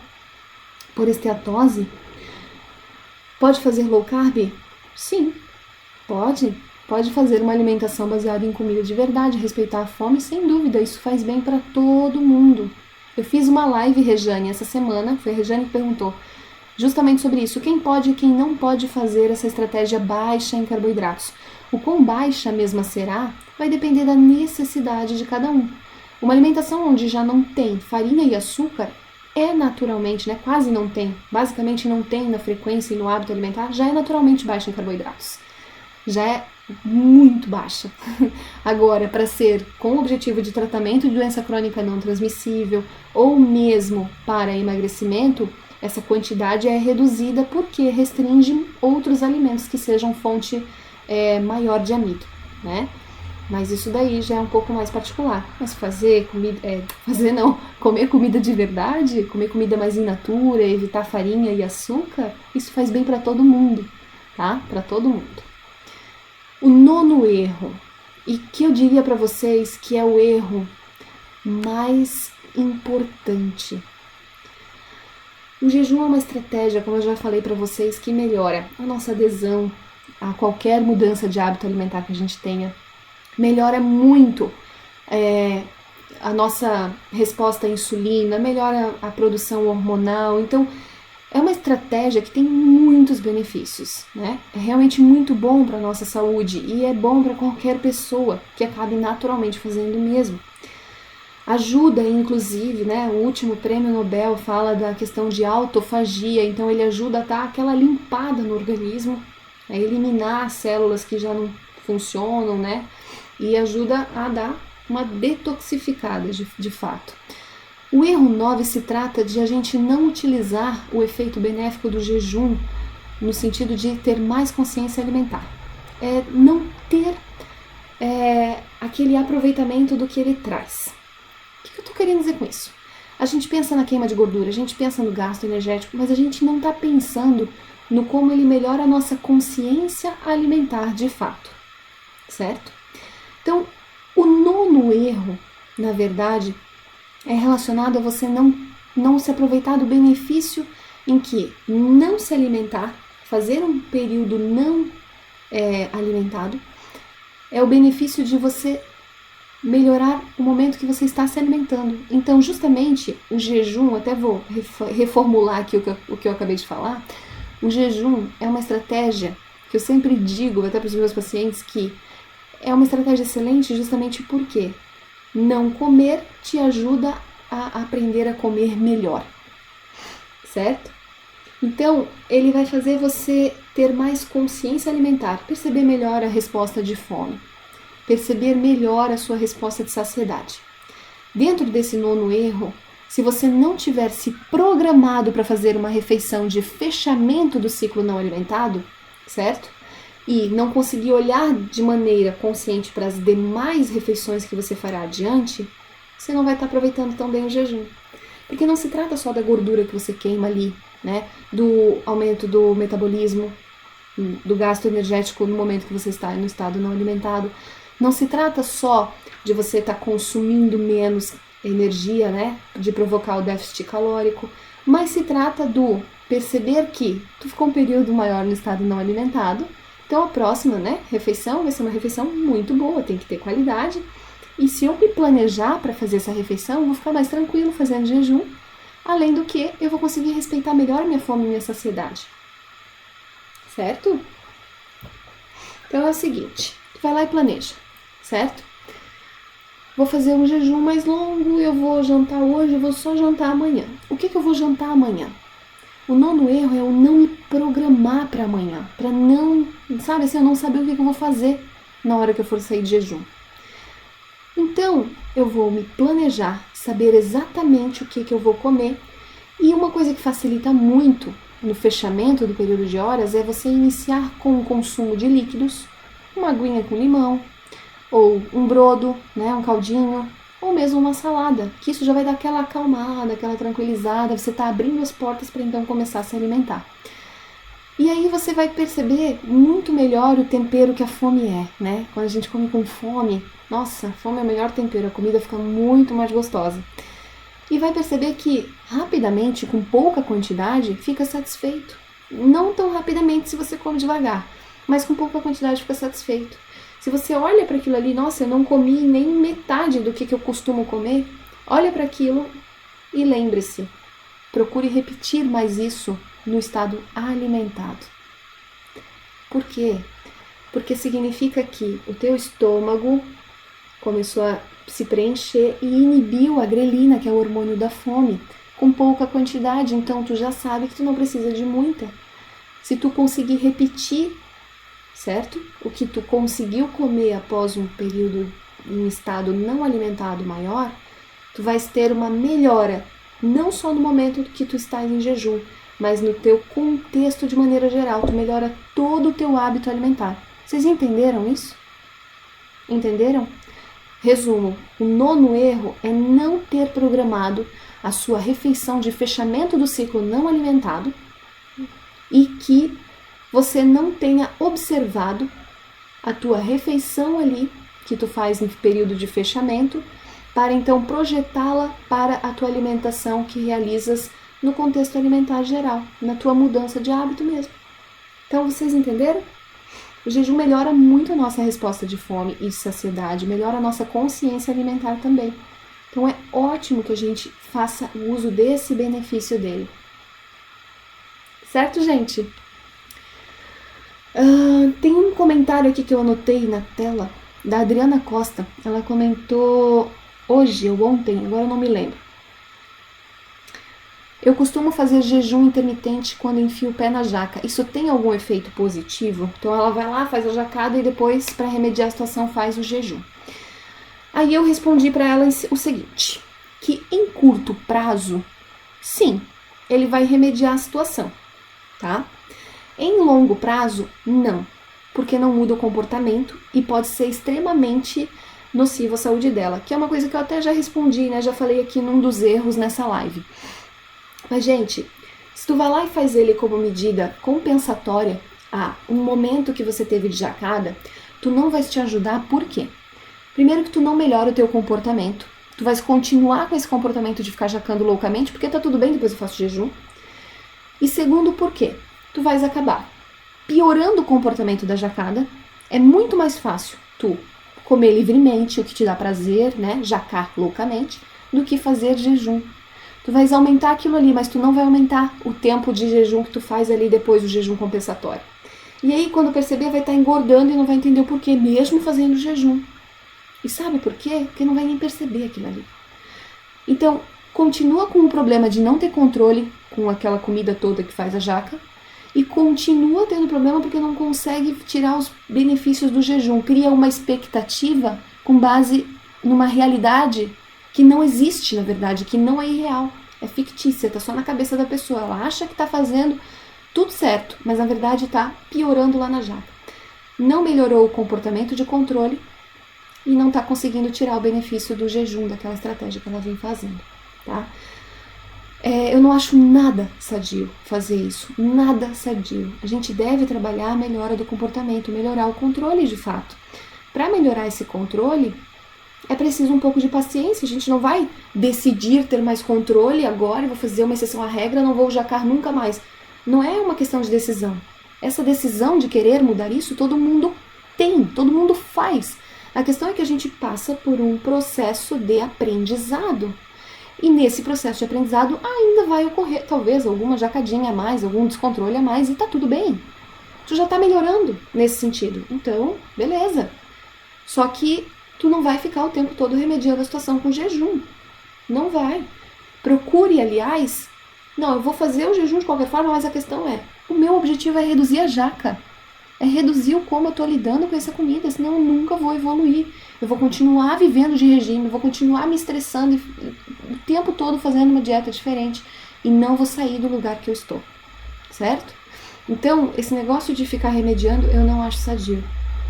por esteatose pode fazer low carb? Sim, pode. Pode fazer uma alimentação baseada em comida de verdade, respeitar a fome, sem dúvida, isso faz bem para todo mundo. Eu fiz uma live, Rejane, essa semana, foi a Rejane que perguntou, justamente sobre isso, quem pode e quem não pode fazer essa estratégia baixa em carboidratos. O quão baixa mesma será vai depender da necessidade de cada um. Uma alimentação onde já não tem farinha e açúcar é naturalmente, né, quase não tem, basicamente não tem na frequência e no hábito alimentar, já é naturalmente baixa em carboidratos. Já é muito baixa. Agora, para ser com o objetivo de tratamento de doença crônica não transmissível ou mesmo para emagrecimento, essa quantidade é reduzida porque restringe outros alimentos que sejam fonte maior de amido, né? Mas isso daí já é um pouco mais particular. Mas comer comida de verdade, comer comida mais in natura, evitar farinha e açúcar, isso faz bem para todo mundo, tá? Para todo mundo. O 9º erro, e que eu diria para vocês que é o erro mais importante. O jejum é uma estratégia, como eu já falei para vocês, que melhora a nossa adesão a qualquer mudança de hábito alimentar que a gente tenha. Melhora muito a nossa resposta à insulina, melhora a produção hormonal. Então, é uma estratégia que tem muitos benefícios, né? É realmente muito bom para a nossa saúde e é bom para qualquer pessoa que acabe naturalmente fazendo o mesmo. Ajuda, inclusive, né? O último prêmio Nobel fala da questão de autofagia, então ele ajuda a dar aquela limpada no organismo, a eliminar células que já não funcionam, né? E ajuda a dar uma detoxificada de fato. O erro 9 se trata de a gente não utilizar o efeito benéfico do jejum no sentido de ter mais consciência alimentar. Não ter aquele aproveitamento do que ele traz. O que eu estou querendo dizer com isso? A gente pensa na queima de gordura, a gente pensa no gasto energético, mas a gente não está pensando no como ele melhora a nossa consciência alimentar de fato, certo? Então, o 9º erro, na verdade, é relacionado a você não se aproveitar do benefício em que não se alimentar, fazer um período não alimentado, é o benefício de você melhorar o momento que você está se alimentando. Então, justamente, o jejum, até vou reformular aqui o que eu acabei de falar, o jejum é uma estratégia que eu sempre digo, até para os meus pacientes, que é uma estratégia excelente justamente porque não comer te ajuda a aprender a comer melhor, certo? Então, ele vai fazer você ter mais consciência alimentar, perceber melhor a resposta de fome, perceber melhor a sua resposta de saciedade. Dentro desse 9º erro, se você não tiver se programado para fazer uma refeição de fechamento do ciclo não alimentado, certo? E não conseguir olhar de maneira consciente para as demais refeições que você fará adiante, você não vai estar aproveitando tão bem o jejum. Porque não se trata só da gordura que você queima ali, né? Do aumento do metabolismo, do gasto energético no momento que você está no estado não alimentado. Não se trata só de você estar consumindo menos energia, né? De provocar o déficit calórico, mas se trata do perceber que tu ficou um período maior no estado não alimentado. Então a próxima, né, refeição vai ser uma refeição muito boa, tem que ter qualidade. E se eu me planejar para fazer essa refeição, eu vou ficar mais tranquilo fazendo jejum. Além do que, eu vou conseguir respeitar melhor minha fome e minha saciedade. Certo? Então é o seguinte, tu vai lá e planeja, certo? Vou fazer um jejum mais longo, eu vou jantar hoje, eu vou só jantar amanhã. O que eu vou jantar amanhã? O 9º erro é eu não me programar para amanhã, para não, sabe assim, eu não saber o que eu vou fazer na hora que eu for sair de jejum. Então, eu vou me planejar, saber exatamente o que eu vou comer. E uma coisa que facilita muito no fechamento do período de horas é você iniciar com o consumo de líquidos, uma aguinha com limão, ou um brodo, né, um caldinho, ou mesmo uma salada, que isso já vai dar aquela acalmada, aquela tranquilizada, você está abrindo as portas para então começar a se alimentar. E aí você vai perceber muito melhor o tempero que a fome é, né? Quando a gente come com fome, nossa, fome é o melhor tempero, a comida fica muito mais gostosa. E vai perceber que rapidamente, com pouca quantidade, fica satisfeito. Não tão rapidamente se você come devagar, mas com pouca quantidade fica satisfeito. Se você olha para aquilo ali, nossa, eu não comi nem metade do que eu costumo comer, olha para aquilo e lembre-se, procure repetir mais isso no estado alimentado. Por quê? Porque significa que o teu estômago começou a se preencher e inibiu a grelina, que é o hormônio da fome, com pouca quantidade, então tu já sabe que tu não precisa de muita. Se tu conseguir repetir, certo? O que tu conseguiu comer após um período em estado não alimentado maior, tu vais ter uma melhora, não só no momento que tu estás em jejum, mas no teu contexto de maneira geral, tu melhora todo o teu hábito alimentar. Vocês entenderam isso? Entenderam? Resumo, o 9º erro é não ter programado a sua refeição de fechamento do ciclo não alimentado e que você não tenha observado a tua refeição ali que tu faz no período de fechamento para então projetá-la para a tua alimentação que realizas no contexto alimentar geral, na tua mudança de hábito mesmo. Então vocês entenderam? O jejum melhora muito a nossa resposta de fome e saciedade, melhora a nossa consciência alimentar também. Então é ótimo que a gente faça o uso desse benefício dele. Certo, gente? Tem um comentário aqui que eu anotei na tela, da Adriana Costa. Ela comentou hoje ou ontem, agora eu não me lembro. Eu costumo fazer jejum intermitente quando enfio o pé na jaca. Isso tem algum efeito positivo? Então ela vai lá, faz a jacada e depois, para remediar a situação, faz o jejum. Aí eu respondi para ela o seguinte, que em curto prazo, sim, ele vai remediar a situação, tá? Em longo prazo, não, porque não muda o comportamento e pode ser extremamente nocivo à saúde dela, que é uma coisa que eu até já respondi, né? Já falei aqui num dos erros nessa live. Mas, gente, se tu vai lá e faz ele como medida compensatória a um momento que você teve de jacada, tu não vai te ajudar, por quê? Primeiro que tu não melhora o teu comportamento, tu vais continuar com esse comportamento de ficar jacando loucamente, porque tá tudo bem, depois eu faço jejum. E segundo, por quê? Tu vais acabar piorando o comportamento da jacada, é muito mais fácil tu comer livremente, o que te dá prazer, né, jacar loucamente, do que fazer jejum. Tu vais aumentar aquilo ali, mas tu não vai aumentar o tempo de jejum que tu faz ali depois do jejum compensatório. E aí, quando perceber, vai estar engordando e não vai entender o porquê, mesmo fazendo jejum. E sabe por quê? Porque não vai nem perceber aquilo ali. Então, continua com o problema de não ter controle com aquela comida toda que faz a jaca e continua tendo problema porque não consegue tirar os benefícios do jejum. Cria uma expectativa com base numa realidade que não existe, na verdade, que não é irreal, é fictícia, tá só na cabeça da pessoa. Ela acha que tá fazendo tudo certo, mas na verdade tá piorando lá na jaca. Não melhorou o comportamento de controle e não tá conseguindo tirar o benefício do jejum, daquela estratégia que ela vem fazendo, tá? Eu não acho nada sadio fazer isso, nada sadio. A gente deve trabalhar a melhora do comportamento, melhorar o controle de fato. Para melhorar esse controle, é preciso um pouco de paciência, a gente não vai decidir ter mais controle agora, vou fazer uma exceção à regra, não vou jacar nunca mais. Não é uma questão de decisão. Essa decisão de querer mudar isso, todo mundo tem, todo mundo faz. A questão é que a gente passa por um processo de aprendizado. E nesse processo de aprendizado ainda vai ocorrer, talvez, alguma jacadinha a mais, algum descontrole a mais, e tá tudo bem. Tu já tá melhorando nesse sentido. Então, beleza. Só que tu não vai ficar o tempo todo remediando a situação com jejum. Não vai. Procure, aliás, não, eu vou fazer o jejum de qualquer forma, mas a questão é, o meu objetivo é reduzir a jaca. é reduzir o como eu tô lidando com essa comida, senão eu nunca vou evoluir. Eu vou continuar vivendo de regime, eu vou continuar me estressando o tempo todo fazendo uma dieta diferente e não vou sair do lugar que eu estou, certo? Então, esse negócio de ficar remediando, eu não acho sadio.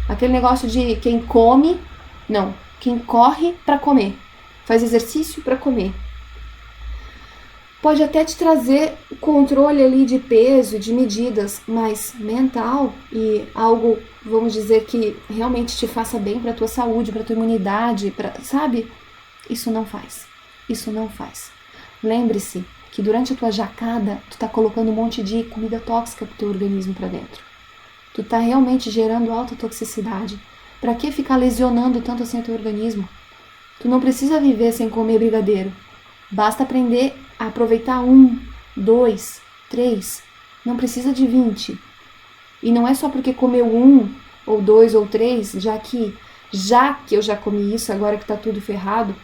Aquele negócio de quem come, não, quem corre para comer, faz exercício para comer. Pode até te trazer controle ali de peso, de medidas, mas mental e algo, vamos dizer, que realmente te faça bem para tua saúde, para tua imunidade, sabe? Isso não faz. Isso não faz. Lembre-se que durante a tua jacada, tu tá colocando um monte de comida tóxica pro teu organismo para dentro. Tu tá realmente gerando alta toxicidade. Para que ficar lesionando tanto assim o teu organismo? Tu não precisa viver sem comer brigadeiro. Basta aprender a aproveitar 1, 2, 3. Não precisa de 20. E não é só porque comeu 1, ou 2, ou 3, já que eu já comi isso, agora que tá tudo ferrado,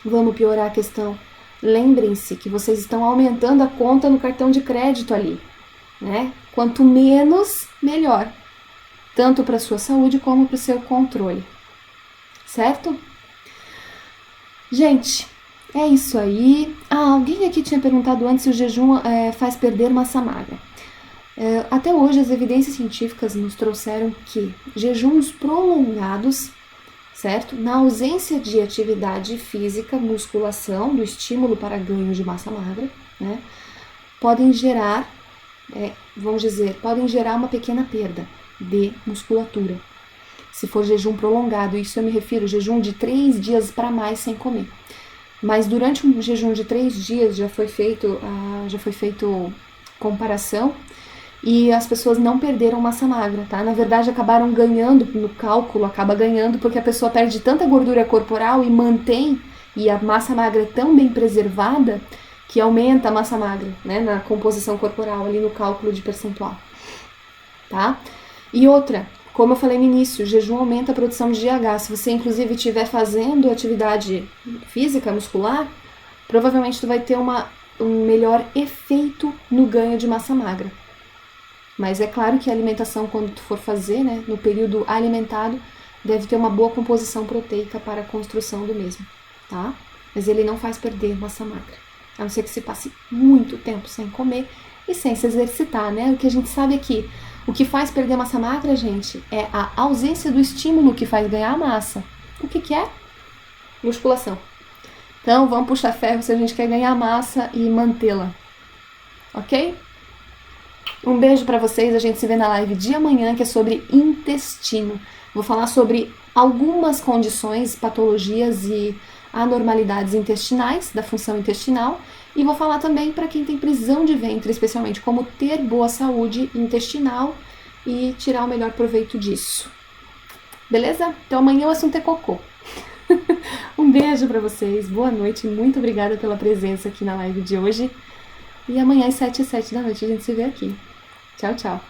vamos piorar a questão. Lembrem-se que vocês estão aumentando a conta no cartão de crédito ali, né? Quanto menos, melhor. Tanto para sua saúde como para o seu controle. Certo? Gente, é isso aí. Alguém aqui tinha perguntado antes se o jejum faz perder massa magra. Até hoje, as evidências científicas nos trouxeram que jejuns prolongados, certo? Na ausência de atividade física, musculação, do estímulo para ganho de massa magra, né? Podem gerar, podem gerar uma pequena perda de musculatura. Se for jejum prolongado, isso eu me refiro a jejum de 3 dias para mais sem comer. Mas durante um jejum de 3 dias já foi feito comparação e as pessoas não perderam massa magra, tá? Na verdade, acabaram ganhando, no cálculo acaba ganhando porque a pessoa perde tanta gordura corporal e mantém, e a massa magra é tão bem preservada que aumenta a massa magra, né, na composição corporal, ali no cálculo de percentual, tá? E outra, como eu falei no início, o jejum aumenta a produção de GH. Se você, inclusive, estiver fazendo atividade física, muscular, provavelmente tu vai ter um melhor efeito no ganho de massa magra. Mas é claro que a alimentação, quando tu for fazer, né, no período alimentado, deve ter uma boa composição proteica para a construção do mesmo, tá? Mas ele não faz perder massa magra, a não ser que se passe muito tempo sem comer e sem se exercitar, né? O que a gente sabe é que o que faz perder massa magra, gente, é a ausência do estímulo que faz ganhar massa. O que é? Musculação. Então, vamos puxar ferro se a gente quer ganhar massa e mantê-la. Ok? Um beijo pra vocês, a gente se vê na live de amanhã, que é sobre intestino. Vou falar sobre algumas condições, patologias e anormalidades intestinais, da função intestinal, e vou falar também para quem tem prisão de ventre, especialmente como ter boa saúde intestinal e tirar o melhor proveito disso. Beleza? Então amanhã o assunto é cocô. Um beijo para vocês, boa noite, muito obrigada pela presença aqui na live de hoje. E amanhã às 7h07 da noite a gente se vê aqui. Tchau, tchau.